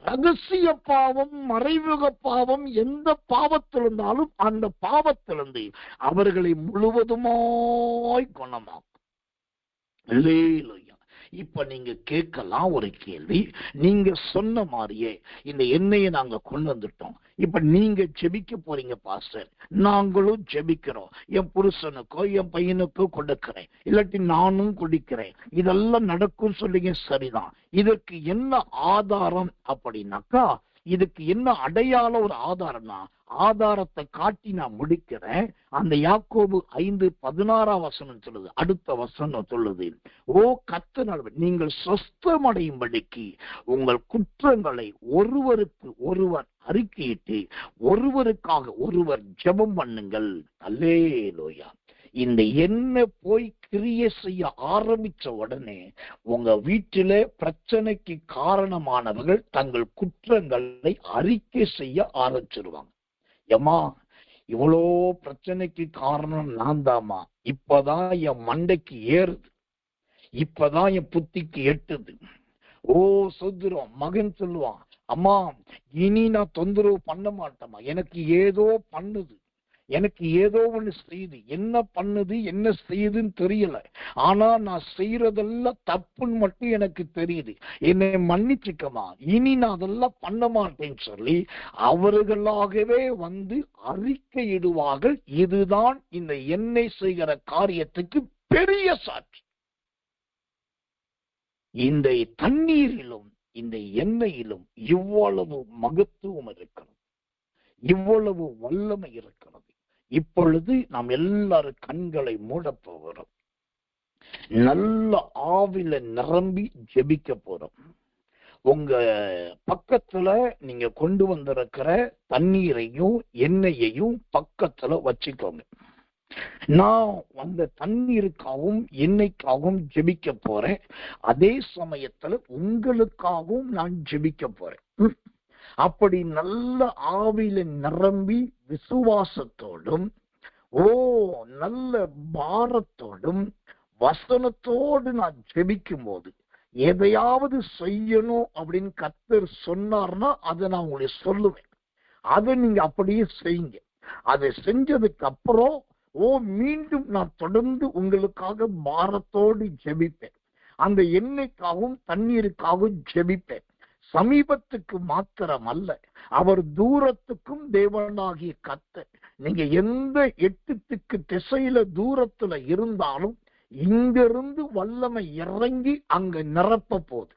ரகசிய பாவம் மறைமுக பாவம் எந்த பாவத்தில் இருந்தாலும் அந்த பாவத்திலிருந்து அவர்களை முழுவதுமாய் குணமாக்கும். அல்லேலூயா. இப்ப நீங்க கேட்கலாம் ஒரு கேள்வி, நீங்க சொன்ன மாதிரியே இந்த எண்ணெயை நாங்க கொண்டு வந்துட்டோம், இப்ப நீங்க ஜெபிக்க போறீங்க பாஸ்டர், நாங்களும் ஜெபிக்கிறோம், என் புருஷனுக்கோ என் பையனுக்கோ கொடுக்கிறேன், இல்லாட்டி நானும் குடிக்கிறேன், இதெல்லாம் நடக்கும் சொல்லிங்க. சரிதான். இதற்கு என்ன ஆதாரம் அப்படின்னாக்கா, இதுக்கு என்ன அடையாள ஒரு ஆதாரம்னா, ஆதாரத்தை காட்டி நான் முடிக்கிறேன். அந்த யாக்கோபு 5:16 சொல்லுது, அடுத்த வசனம் சொல்லுது, ஓ கர்த்தர் நீங்கள் சொஸ்தமடையும்படிக்கு உங்கள் குற்றங்களை ஒருவருக்கு ஒருவர் அறிக்கையிட்டு ஒருவருக்காக ஒருவர் ஜெபம் பண்ணுங்கள். அல்லேலூயா. இந்த எண்ணெய் போய் கிரியை செய்ய ஆரம்பிச்ச உடனே உங்க வீட்டில பிரச்சனைக்கு காரணமானவர்கள் தங்கள் குற்றங்களை அறிக்கை செய்ய ஆரம்பிச்சிருவாங்க. ஏமா, இவ்வளோ பிரச்சனைக்கு காரணம் நான் தாமா, இப்பதான் என் மண்டைக்கு ஏறுது, இப்பதான் என் புத்திக்கு எட்டுது. ஓ சொத்துரும் மகன் சொல்லுவான், அம்மா இனி நான் தொந்தரவு பண்ண மாட்டேமா, எனக்கு ஏதோ பண்ணுது, எனக்கு ஏதோ ஒண்ணு செய்யுது, என்ன பண்ணுது என்ன செய்யுதுன்னு தெரியல, ஆனா நான் செய்யறதெல்லாம் தப்புன்னு மட்டும் எனக்கு தெரியுது, என்னை மன்னிச்சுக்கமா, இனி நான் அதெல்லாம் பண்ண மாட்டேன்னு சொல்லி அவர்களாகவே வந்து அறிக்கையிடுவார்கள். இதுதான் இந்த எண்ணெய் செய்கிற காரியத்துக்கு பெரிய சாட்சி. இந்த தண்ணீரிலும் இந்த எண்ணெயிலும் இவ்வளவு மகத்துவம் இருக்கிறது, இவ்வளவு வல்லமை இருக்கிறது. இப்பொழுது நாம் எல்லாரும் கண்களை மூட போகிறோம், நல்ல ஆவில நிரம்பி ஜெபிக்க போறோம். உங்க பக்கத்துல நீங்க கொண்டு வந்திருக்கிற தண்ணீரையும் எண்ணெயையும் பக்கத்துல வச்சுக்கோங்க. நான் அந்த தண்ணீருக்காகவும் எண்ணெய்க்காகவும் ஜெபிக்க போறேன், அதே சமயத்துல உங்களுக்காகவும் நான் ஜெபிக்க போறேன். அப்படி நல்ல ஆவியில நிரம்பி விசுவாசத்தோடும் நல்ல பாரத்தோடும் வசனத்தோடு நான் ஜெபிக்கும் போது எதையாவது செய்யணும் அப்படின்னு கர்த்தர் சொன்னார்னா அதை நான் உங்களுக்கு சொல்லுவேன். அதை நீங்க அப்படியே செய்யுங்க. அதை செஞ்சதுக்கு அப்புறம் மீண்டும் நான் தொடர்ந்து உங்களுக்காக பாரத்தோடு ஜெபிப்பேன். அந்த எண்ணெய்க்காகவும் தண்ணீருக்காகவும் ஜெபிப்பேன். சமீபத்துக்கு மாத்திரம் அல்ல, அவர் தூரத்துக்கும் தேவனாகிய கர்த்தர். நீங்க எந்த 8 திசையில தூரத்துல இருந்தாலும் இங்கிருந்து வல்லமை இறங்கி அங்க நிரப்ப போகுது.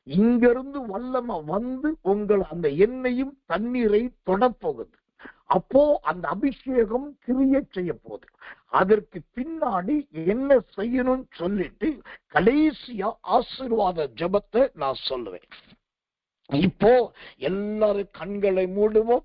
இங்கிருந்து வல்லமை வந்து உங்கள் அந்த எண்ணெயும் தண்ணீரை தொடப்போகுது. அப்போ அந்த அபிஷேகம் கிரியை செய்ய போகுது. அதற்கு பின்னாடி என்ன செய்யணும்னு சொல்லிட்டு கடைசியா ஆசீர்வாத ஜெபத்தை நான் சொல்லுவேன். இப்போ எல்லாரும் கண்களை மூடுவோம்,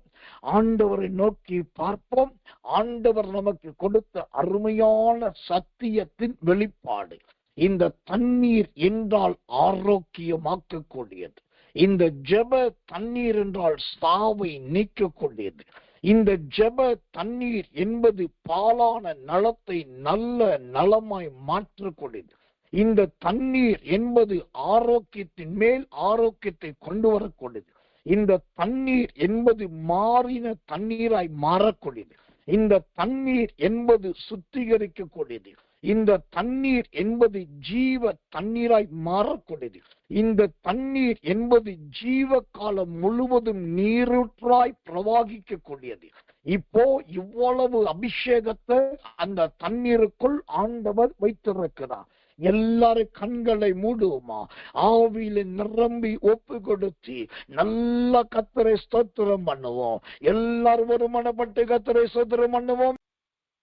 ஆண்டவரை நோக்கி பார்ப்போம். ஆண்டவர் நமக்கு கொடுத்த அருமையான சத்தியத்தின் வெளிப்பாடு. இந்த தண்ணீர் என்றால் ஆரோக்கியமாக்கக்கூடியது, இந்த ஜெப தண்ணீர் என்றால் சாவை நீக்கக்கூடியது, இந்த ஜெப தண்ணீர் என்பது பாலான நலத்தை நல்ல நலமாய் மாற்றக்கூடியது, இந்த தண்ணீர் என்பது ஆரோக்கியத்தின் மேல் ஆரோக்கியத்தை கொண்டு வரக்கூடியது, இந்த தண்ணீர் என்பது மாறின தண்ணீராய் மாறக்கூடியது, இந்த தண்ணீர் என்பது சுத்திகரிக்கக்கூடியது, இந்த தண்ணீர் என்பது ஜீவ தண்ணீராய் மாறக்கூடியது, இந்த தண்ணீர் என்பது ஜீவ காலம் முழுவதும் நீரூற்றாய் பிரவாகிக்கக்கூடியது. இப்போ இவ்வளவு அபிஷேகத்தை அந்த தண்ணீருக்குள் ஆண்டவர் வைத்திருக்கிறார். எல்லாரும் கண்களை மூடுவோமா, ஆவியில நிரம்பி ஒப்பு கொடுத்து நல்ல கர்த்தரை ஸ்தோத்திரம் பண்ணுவோம். எல்லாரும் ஒரு மனப்பட்டு கர்த்தரை ஸ்தோத்திரம் பண்ணுவோம்.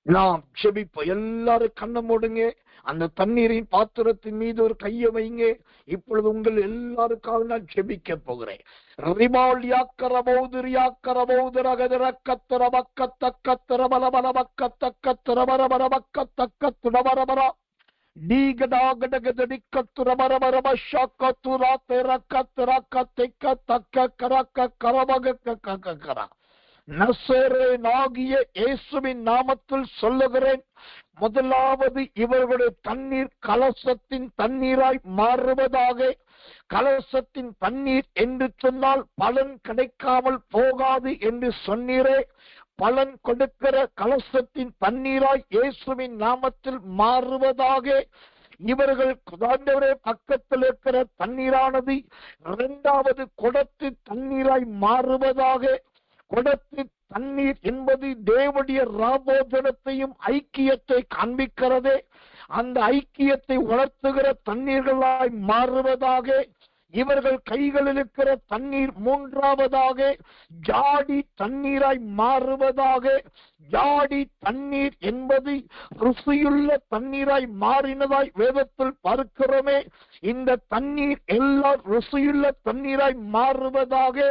நாம் செபிப்போம். எல்லாரும் கண்ணை மூடுங்க. அந்த தண்ணீரின் பாத்திரத்தின் மீது ஒரு கையை வைங்க. இப்பொழுது உங்கள் எல்லாருக்காக நான் செபிக்க போகிறேன். நசரேயனாகிய இயேசுவின் நாமத்தில் சொல்லுகிறேன், முதலாவது இவர்களுடைய தண்ணீர் கலசத்தின் தண்ணீராய் மாறுவதாக. கலசத்தின் தண்ணீர் என்று சொன்னால் பலன் கிடைக்காமல் போகாது என்று சொன்னீரே. பலன் கொடுக்கிற கலசத்தின் தண்ணீராய் இயேசுவின் நாமத்தில் மாறுவதாக. இவர்கள் பக்கத்தில் இருக்கிற தண்ணீரானது இரண்டாவது குடத்து தண்ணீராய் மாறுவதாக. குடத்து தண்ணீர் என்பது தேவனுடைய ராபோஜனத்தையும் ஐக்கியத்தை காண்பிக்கிறதே. அந்த ஐக்கியத்தை உணர்த்துகிற தண்ணீர்களாய் மாறுவதாக. இவர்கள் கைகளில் இருக்கிற தண்ணீர் மூன்றாவதாக ஜாடி தண்ணீராய் மாறுவதாக. ஜாடி தண்ணீர் என்பது ருசியுள்ள தண்ணீராய் மாறினதாய் வேதத்தில் பார்க்கிறோமே. இந்த தண்ணீர் எல்லாம் ருசியுள்ள தண்ணீராய் மாறுவதாக.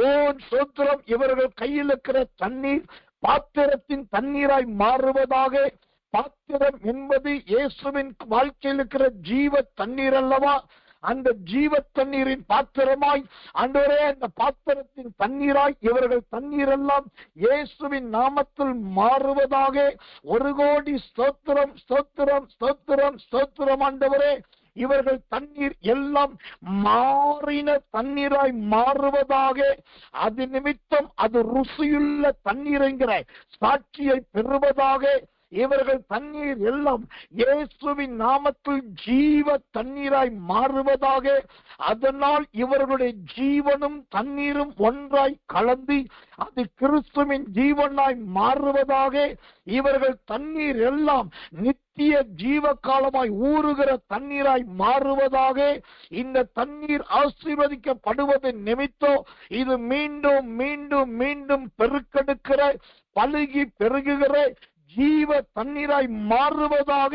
ஓ சோத்திரம். இவர்கள் கையில் இருக்கிற தண்ணீர் பாத்திரத்தின் தண்ணீராய் மாறுவதாக. பாத்திரம் என்பது இயேசுவின் வாழ்க்கையில் இருக்கிற ஜீவ தண்ணீர் அல்லவா? அந்த ஜீவ தண்ணீரின் பாத்திரமாய் ஆண்டவரே, அந்த பாத்திரத்தின் தண்ணீராய் இவர்கள் தண்ணீர் எல்லாம் இயேசுவின் நாமத்தில் மாறுவதாக. 1 கோடி ஸ்தோத்திரம், ஸ்தோத்திரம், ஸ்தோத்திரம், ஸ்தோத்திரம் ஆண்டவரே. இவர்கள் தண்ணீர் எல்லாம் மாறின தண்ணீராய் மாறுவதாக. அது நிமித்தம் அது ருசியுள்ள தண்ணீர் என்கிற சாட்சியை பெறுவதாக. இவர்கள் தண்ணீர் எல்லாம் இயேசுவின் நாமத்தில் ஜீவ தண்ணீராய் மாறுவதாக. அதனால் இவர்களுடைய ஜீவனும் தண்ணீரும் ஒன்றாய் கலந்து அது கிறிஸ்துவின் ஜீவனாய் மாறுவதாக. இவர்கள் தண்ணீர் எல்லாம் நித்திய ஜீவ காலமாய் ஊறுகிற தண்ணீராய் மாறுவதாக. இந்த தண்ணீர் ஆசீர்வதிக்கப்படுவதன் நிமித்தம் இது மீண்டும் மீண்டும் மீண்டும் பெருக்கெடுக்கிற பலுகி பெருகுகிற ஜீவ தண்ணீராய் மாறுவதாக.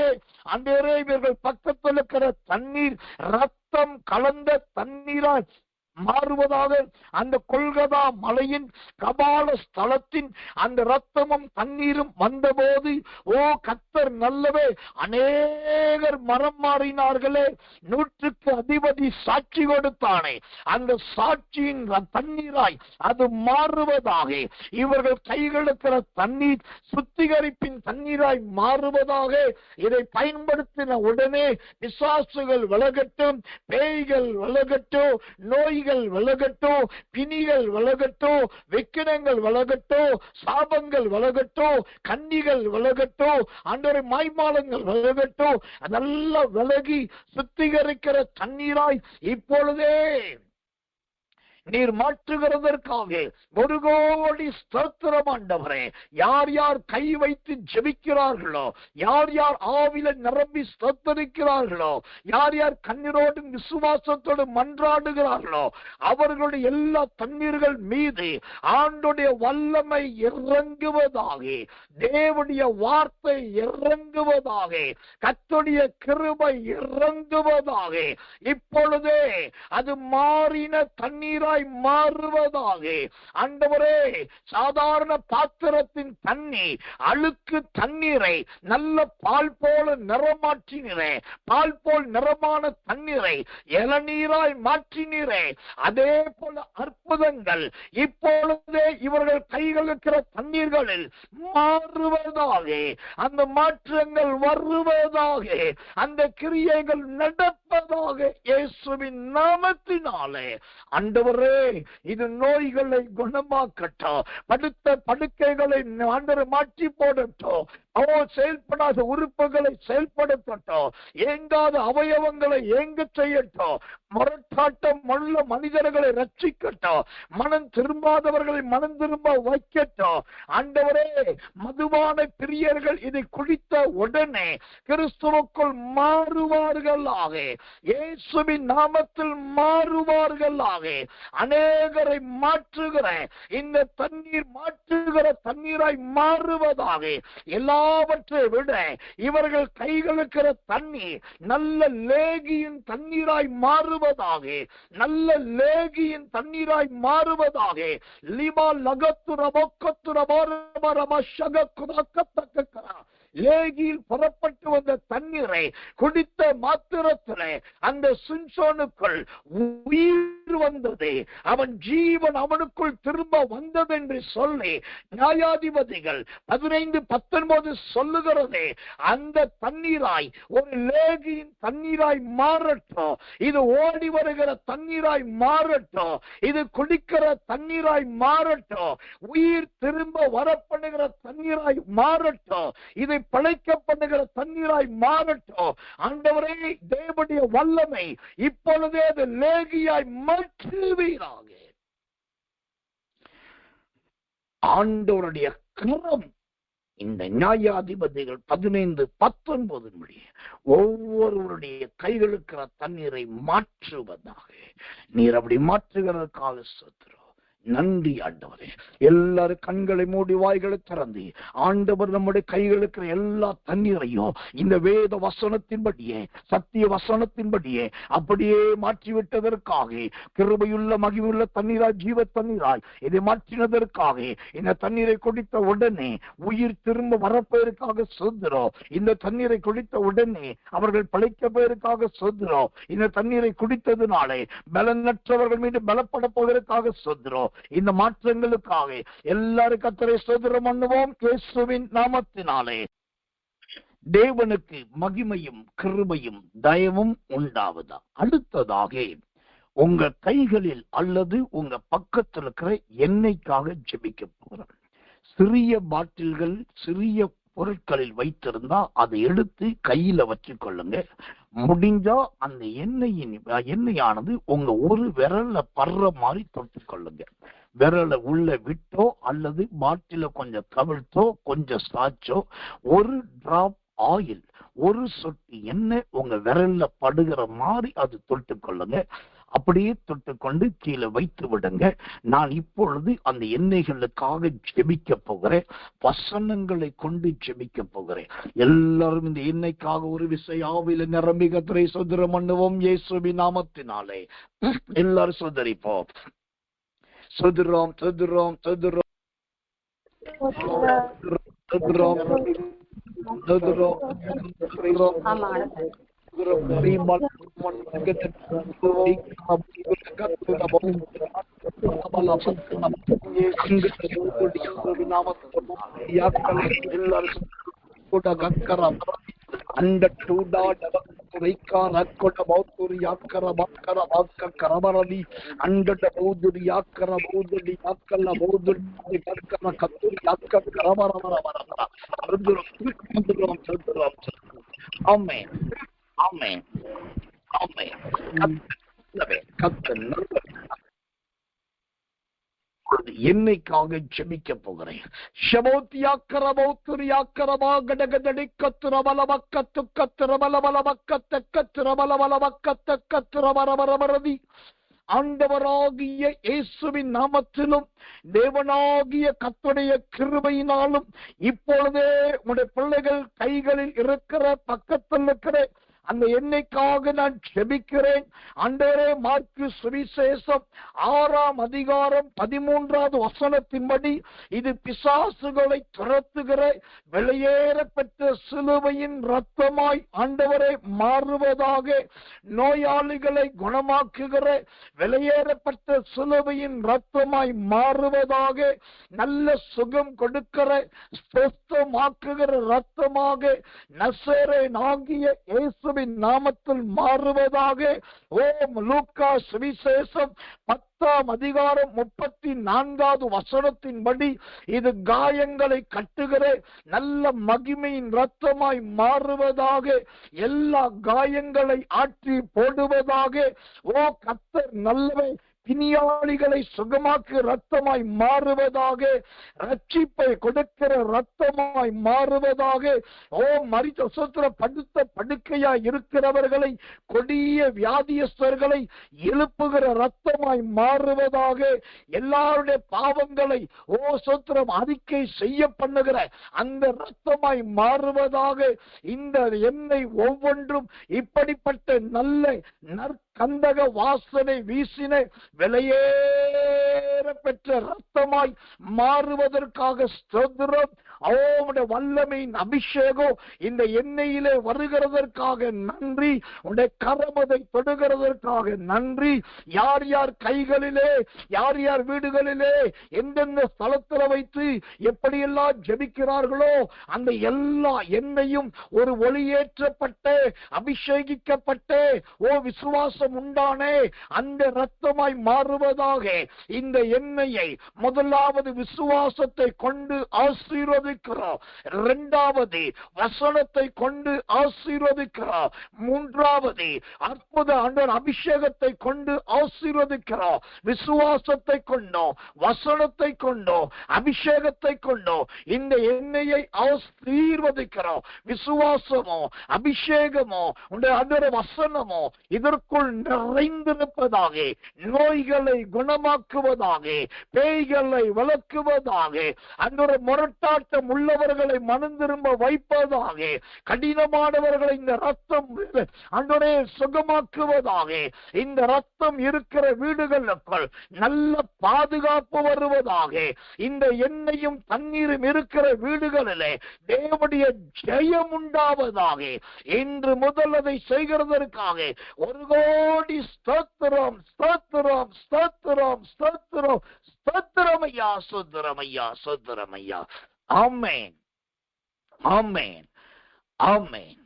அன்றே இவர்கள் பக்கத்தில் இருக்கிற தண்ணீர் ரத்தம் கலந்த தண்ணீராய் மாறுவதாக. அந்த கொல்கதா மலையின் கபால ஸ்தலத்தின் அந்த ரத்தமும் தண்ணீரும் வந்தபோது, ஓ கர்த்தர் நல்லவே, அநேகர் மரம் மாறினார்களே. 100க்கு அதிபதி சாட்சி கொடுத்தானே, அந்த சாட்சியின் தண்ணீராய் அது மாறுவதாக. இவர்கள் கைகளுக்கிற தண்ணீர் சுத்திகரிப்பின் தண்ணீராய் மாறுவதாக. இதை பயன்படுத்தின உடனே பிசாசுகள் விலகட்டும், பேய்கள் விலகட்டும், நோய் விலகட்டோ, பிணிகள் விலகட்டோ, வெக்கினங்கள் விலகட்டோ, சாபங்கள் விலகட்டோ, கன்னிகள் விலகட்டோ, ஆண்டவரே மாய்மாலங்கள் விலகட்டோ. அதெல்லாம் விலகி சுத்திகரிக்கிற தண்ணீராய் இப்பொழுதே நீர் மாற்றுகிறதற்காக 1 கோடி ஸ்தோத்திரம் ஆண்டவரே. யார் யார் கை வைத்து ஜெபிக்கிறார்களோ, யார் யார் ஆவில நிரம்பி ஸ்தோத்தரிக்கிறார்களோ, யார் யார் கண்ணீரோடும் விசுவாசத்தோடு மன்றாடுகிறார்களோ, அவர்களுடைய எல்லா தண்ணீர்கள் மீது ஆண்டுடைய வல்லமை இறங்குவதாக. தேவனுடைய வார்த்தை இறங்குவதாக. கர்த்தருடைய கிருபை இறங்குவதாக. இப்பொழுதே அது மாறின தண்ணீராய் மாறுவதாக. ஆண்டவரே, சாதாரண பாத்திரத்தின் தண்ணீர் அழுக்கு தண்ணீரை நல்ல பால் போல நிறமாற்றினீரே. பால் போல் நிறமான தண்ணீரை இளநீராய் மாற்றினீரே. அதே போல அற்புதங்கள் இப்பொழுதே இவர்கள் கைகள் இருக்கிற தண்ணீர்களில் மாறுவதாக. அந்த மாற்றங்கள் வருவதாக. அந்த கிரியைகள் நடப்பதாக. இயேசுவின் நாமத்தினாலே ஆண்டவரே, இது நோய்களை குணமாக்கட்டும். படுத்த படுக்கைகளை ஆண்டவரை மாற்றி போடட்டும். செயல்படாத உறுப்புகளை செயல்படுத்தட்டும். ஏங்காத அவயவங்களை ஏங்க செய்யட்டும். முரட்டாட்டம் உள்ள மனிதர்களை ரட்சிக்கட்டும். மனம் திரும்பாதவர்களை மனம் திரும்ப வைக்கட்டும். ஆண்டவரே, மதுபான பிரியர்கள் இதை குடித்த உடனே கிறிஸ்துவுக்குள் மாறுவார்களாக. இயேசுவின் நாமத்தில் மாறுவார்களாக. அநேகரை மாற்றுகிற இந்த தண்ணீர் மாற்றுகிற தண்ணீராய் மாறுவதாக. எல்லா எல்லாவற்றை விட இவர்கள் கைகளுக்கிற தண்ணீர் நல்ல லேகியின் தண்ணீராய் மாறுவதாக, நல்ல லேகியின் தண்ணீராய் மாறுவதாக. லிபா லகத்துர மொக்கத்துர மாறுமரம ஷகக்குதக்கத்தக்கரா. லேகியில் புறப்பட்டு வந்த தண்ணீரை குடித்த மாத்திரத்திலே அந்த சிம்சோனுக்குள் உயிர் வந்தது, அவன் ஜீவன் அவனுக்குள் திரும்ப வந்தது என்று சொல்லி நியாயாதிபதிகள் 15-19 சொல்லுகிறது. அந்த தண்ணீராய் ஒரு லேகியின் தண்ணீராய் மாறட்டும், இது ஓடி வருகிற தண்ணீராய் மாறட்டும், இது குடிக்கிற தண்ணீராய் மாறட்டும், உயிர் திரும்ப வரப்படுகிற தண்ணீராய் மாறட்டும், இதை படைக்கப்படுகிற தண்ணீராய் மாறட்டும். ஆண்டவரே, தேவனுடைய வல்லமை இப்பொழுதே அது லேகியாய் மாற்றுவீராக. ஆண்டவருடைய கரம் இந்த நியாயாதிபதிகள் 15-19 ஒவ்வொருவருடைய கைகளுக்கிற தண்ணீரை மாற்றுவதாக. நீர் அப்படி மாற்றுகிறதுக்காக ஸ்தோத்திரம். நன்றி ஆண்டவரே. எல்லாரும் கண்களை மூடி வாய்களை திறந்து ஆண்டவர் நம்முடைய கைகளுக்கு எல்லா தண்ணீரையும் இந்த வேத வசனத்தின்படியே, சத்திய வசனத்தின்படியே அப்படியே மாற்றிவிட்டதற்காக, கிருபையுள்ள மகிமுள்ள தண்ணீராய், ஜீவ தண்ணீராய் இதை மாற்றினதற்காக, இந்த தண்ணீரை குடித்த உடனே உயிர் திரும்ப வரப்போவதற்காக சொல்கிறோம். இந்த தண்ணீரை குடித்த உடனே அவர்கள் பழைக்கப்போவதற்காக சொல்கிறோம். இந்த தண்ணீரை குடித்ததுனாலே பலனற்றவர்கள் மீது பலப்பட போவதற்காக சொல்கிறோம். இந்த மாற்றங்களுக்காக எல்லாரும் கர்த்தரை ஸ்தோத்திரம் பண்ணுவோம் இயேசுவின் நாமத்தினாலே. தேவனுக்கு மகிமையும் கிருபையும் தயவும் உண்டாவதா. அடுத்ததாக, உங்க கைகளில் அல்லது உங்க பக்கத்தில் இருக்கிற எண்ணெய்க்காக ஜெபிக்க போறோம். சிறிய பாட்டில்கள், சிறிய பொருட்களில் வைத்திருந்தா அதை எடுத்து கையில வச்சு கொள்ளுங்க. முடிஞ்சா அந்த எண்ணெயானது உங்க ஒரு விரல்ல படுற மாதிரி தொட்டு கொள்ளுங்க. விரலை உள்ள விட்டோ அல்லது பாட்டில கொஞ்சம் கவிழ்த்தோ கொஞ்சம் சாச்சோ ஒரு டிராப் ஆயில், ஒரு சொட்டு எண்ணெய் உங்க விரல்ல படுகிற மாதிரி அது தொட்டு கொள்ளுங்க. அப்படியே தொட்டுக்கொண்டு கீழே வைத்து விடுங்க. நான் இப்பொழுது அந்த எண்ணெய்களுக்காக ஜெபிக்க போகிறேன், வசனங்களை கொண்டு ஜெபிக்க போகிறேன். எல்லாரும் இந்த எண்ணெய்க்காக ஒரு விசையாவில நிரம்பி கர்த்தரை ஸ்தோத்திரம் பண்ணுவோம் இயேசுவின் நாமத்தினாலே. எல்லாரும் சோதரிப்போம். சோதரோம் சோதரோம் சோதரோம் சோதரோம் சோதரோம். ஆமென் ஆமென் ஆமென். என்னைக்காக ஜெபிக்க போகிறேன். ஆண்டவராகிய இயேசுவின் நாமத்திலும் தேவனாகிய கர்த்தருடைய கிருபையினாலும் இப்பொழுதே உடைய பிள்ளைகள் கைகளில் இருக்கிற பக்கத்தில் இருக்கிற அந்த எண்ணெய்க்காக நான் ஜெபிக்கிறேன். ஆண்டவரே, மார்க்கு சுவிசேஷம் 6ஆம் அதிகாரம் 13வது வசனத்தின்படி இது பிசாசுகளை துரத்துகிற வெளியேற பெற்ற சிலுவையின் இரத்தமாய் ஆண்டவரை மாறுவதாக. நோயாளிகளை குணமாக்குகிற வெளியேறப்பட்ட சிலுவையின் இரத்தமாய் மாறுவதாக. நல்ல சுகம் கொடுக்கிற சுத்தமாக்குகிற இரத்தமாக நசரேயனாகிய இயேசு நாமத்தில் மாறுவதாக. ஓம் லூக்கா சுவிசேஷம் 10ஆம் அதிகாரம் 34வது வசனத்தின்படி இது காயங்களை கட்டுகிற நல்ல மகிமையின் இரத்தமாய் மாறுவதாக. எல்லா காயங்களை ஆற்றி போடுவதாக. ஓ கர்த்தர் நல்லவை, பிணியாளிகளை சுகமாக்கு ரத்தமாய் மாறுவதாக, ரட்சிப்பை கொடுக்கிற ரத்தமாய் மாறுவதாக. ஓ மரித்த சுத்திர படுத்த படுக்கையாய் இருக்கிறவர்களை, கொடிய வியாதியஸ்தர்களை எழுப்புகிற ரத்தமாய் மாறுவதாக. எல்லாருடைய பாவங்களை ஓ சுத்திரம் அறிக்கை செய்ய பண்ணுகிற அந்த ரத்தமாய் மாறுவதாக. இந்த எண்ணெய் ஒவ்வொன்றும் இப்படிப்பட்ட நல்ல நற்கந்தக வாசனை வீசின விலையேற பெற்ற ரத்தமாய் மாறுவதற்காக ஸ்தோத்திரம். அவனுடைய வல்லமையின் அபிஷேகம் இந்த எண்ணெயிலே வருகிறதற்காக நன்றி. உடைய கரமதை தொடுகிறதற்காக நன்றி. யார் யார் கைகளிலே, யார் யார் வீடுகளிலே, எந்தெந்த ஸ்தலத்தில் வைத்து எப்படியெல்லாம் ஜெபிக்கிறார்களோ அந்த எல்லா எண்ணெயும் ஒரு ஒளியேற்றப்பட்ட அபிஷேகிக்கப்பட்ட ஓ விசுவாசம் உண்டானே அந்த ரத்தமாய் மாறுவதாக. இந்த எண்ணெயை முதலாவது விசுவாசத்தை கொண்டு ஆசீர்வதிக்கிறோம். இரண்டாவது வசனத்தை கொண்டு ஆசீர்வதிக்கிறோம். மூன்றாவது அற்புத அபிஷேகத்தை கொண்டு ஆசீர்வதிக்கிறோம். விசுவாசத்தை கொண்டோ, வசனத்தை கொண்டோ, அபிஷேகத்தை கொண்டோ இந்த எண்ணெயை ஆசீர்வதிக்கிறோம். விசுவாசமோ அபிஷேகமோ உடைய வசனமோ இதற்குள் நிறைந்திருப்பதாக, நோய்களை குணமாக்குவதாக, பேய்களை விளக்குவதாக, அந்த முரட்டாட்டம் உள்ளவர்களை மனம் திரும்ப வைப்பதாக, கடினமானவர்களை இந்த ரத்தம் அன்றே சுகமாக்குவதாக. இந்த ரத்தம் இருக்கிற வீடுகளுக்குள் நல்ல பாதுகாப்பு வருவதாக. இந்த எண்ணெயும் தண்ணீரும் இருக்கிற வீடுகளிலே தேவனுடைய ஜெயம் உண்டாவதாக. இன்று முதல் அதை செய்கிறதற்காக ஒரு கோடி ஸ்தோத்திரம், ஸ்தோத்திரம், ஸ்தோத்திரம், ஸ்தோத்திரம், ஸ்தோத்திரம் ஐயா, ஸ்தோத்திரம் ஐயா, ஸ்தோத்திரம் ஐயா. ஆமென், ஆமென், ஆமென்.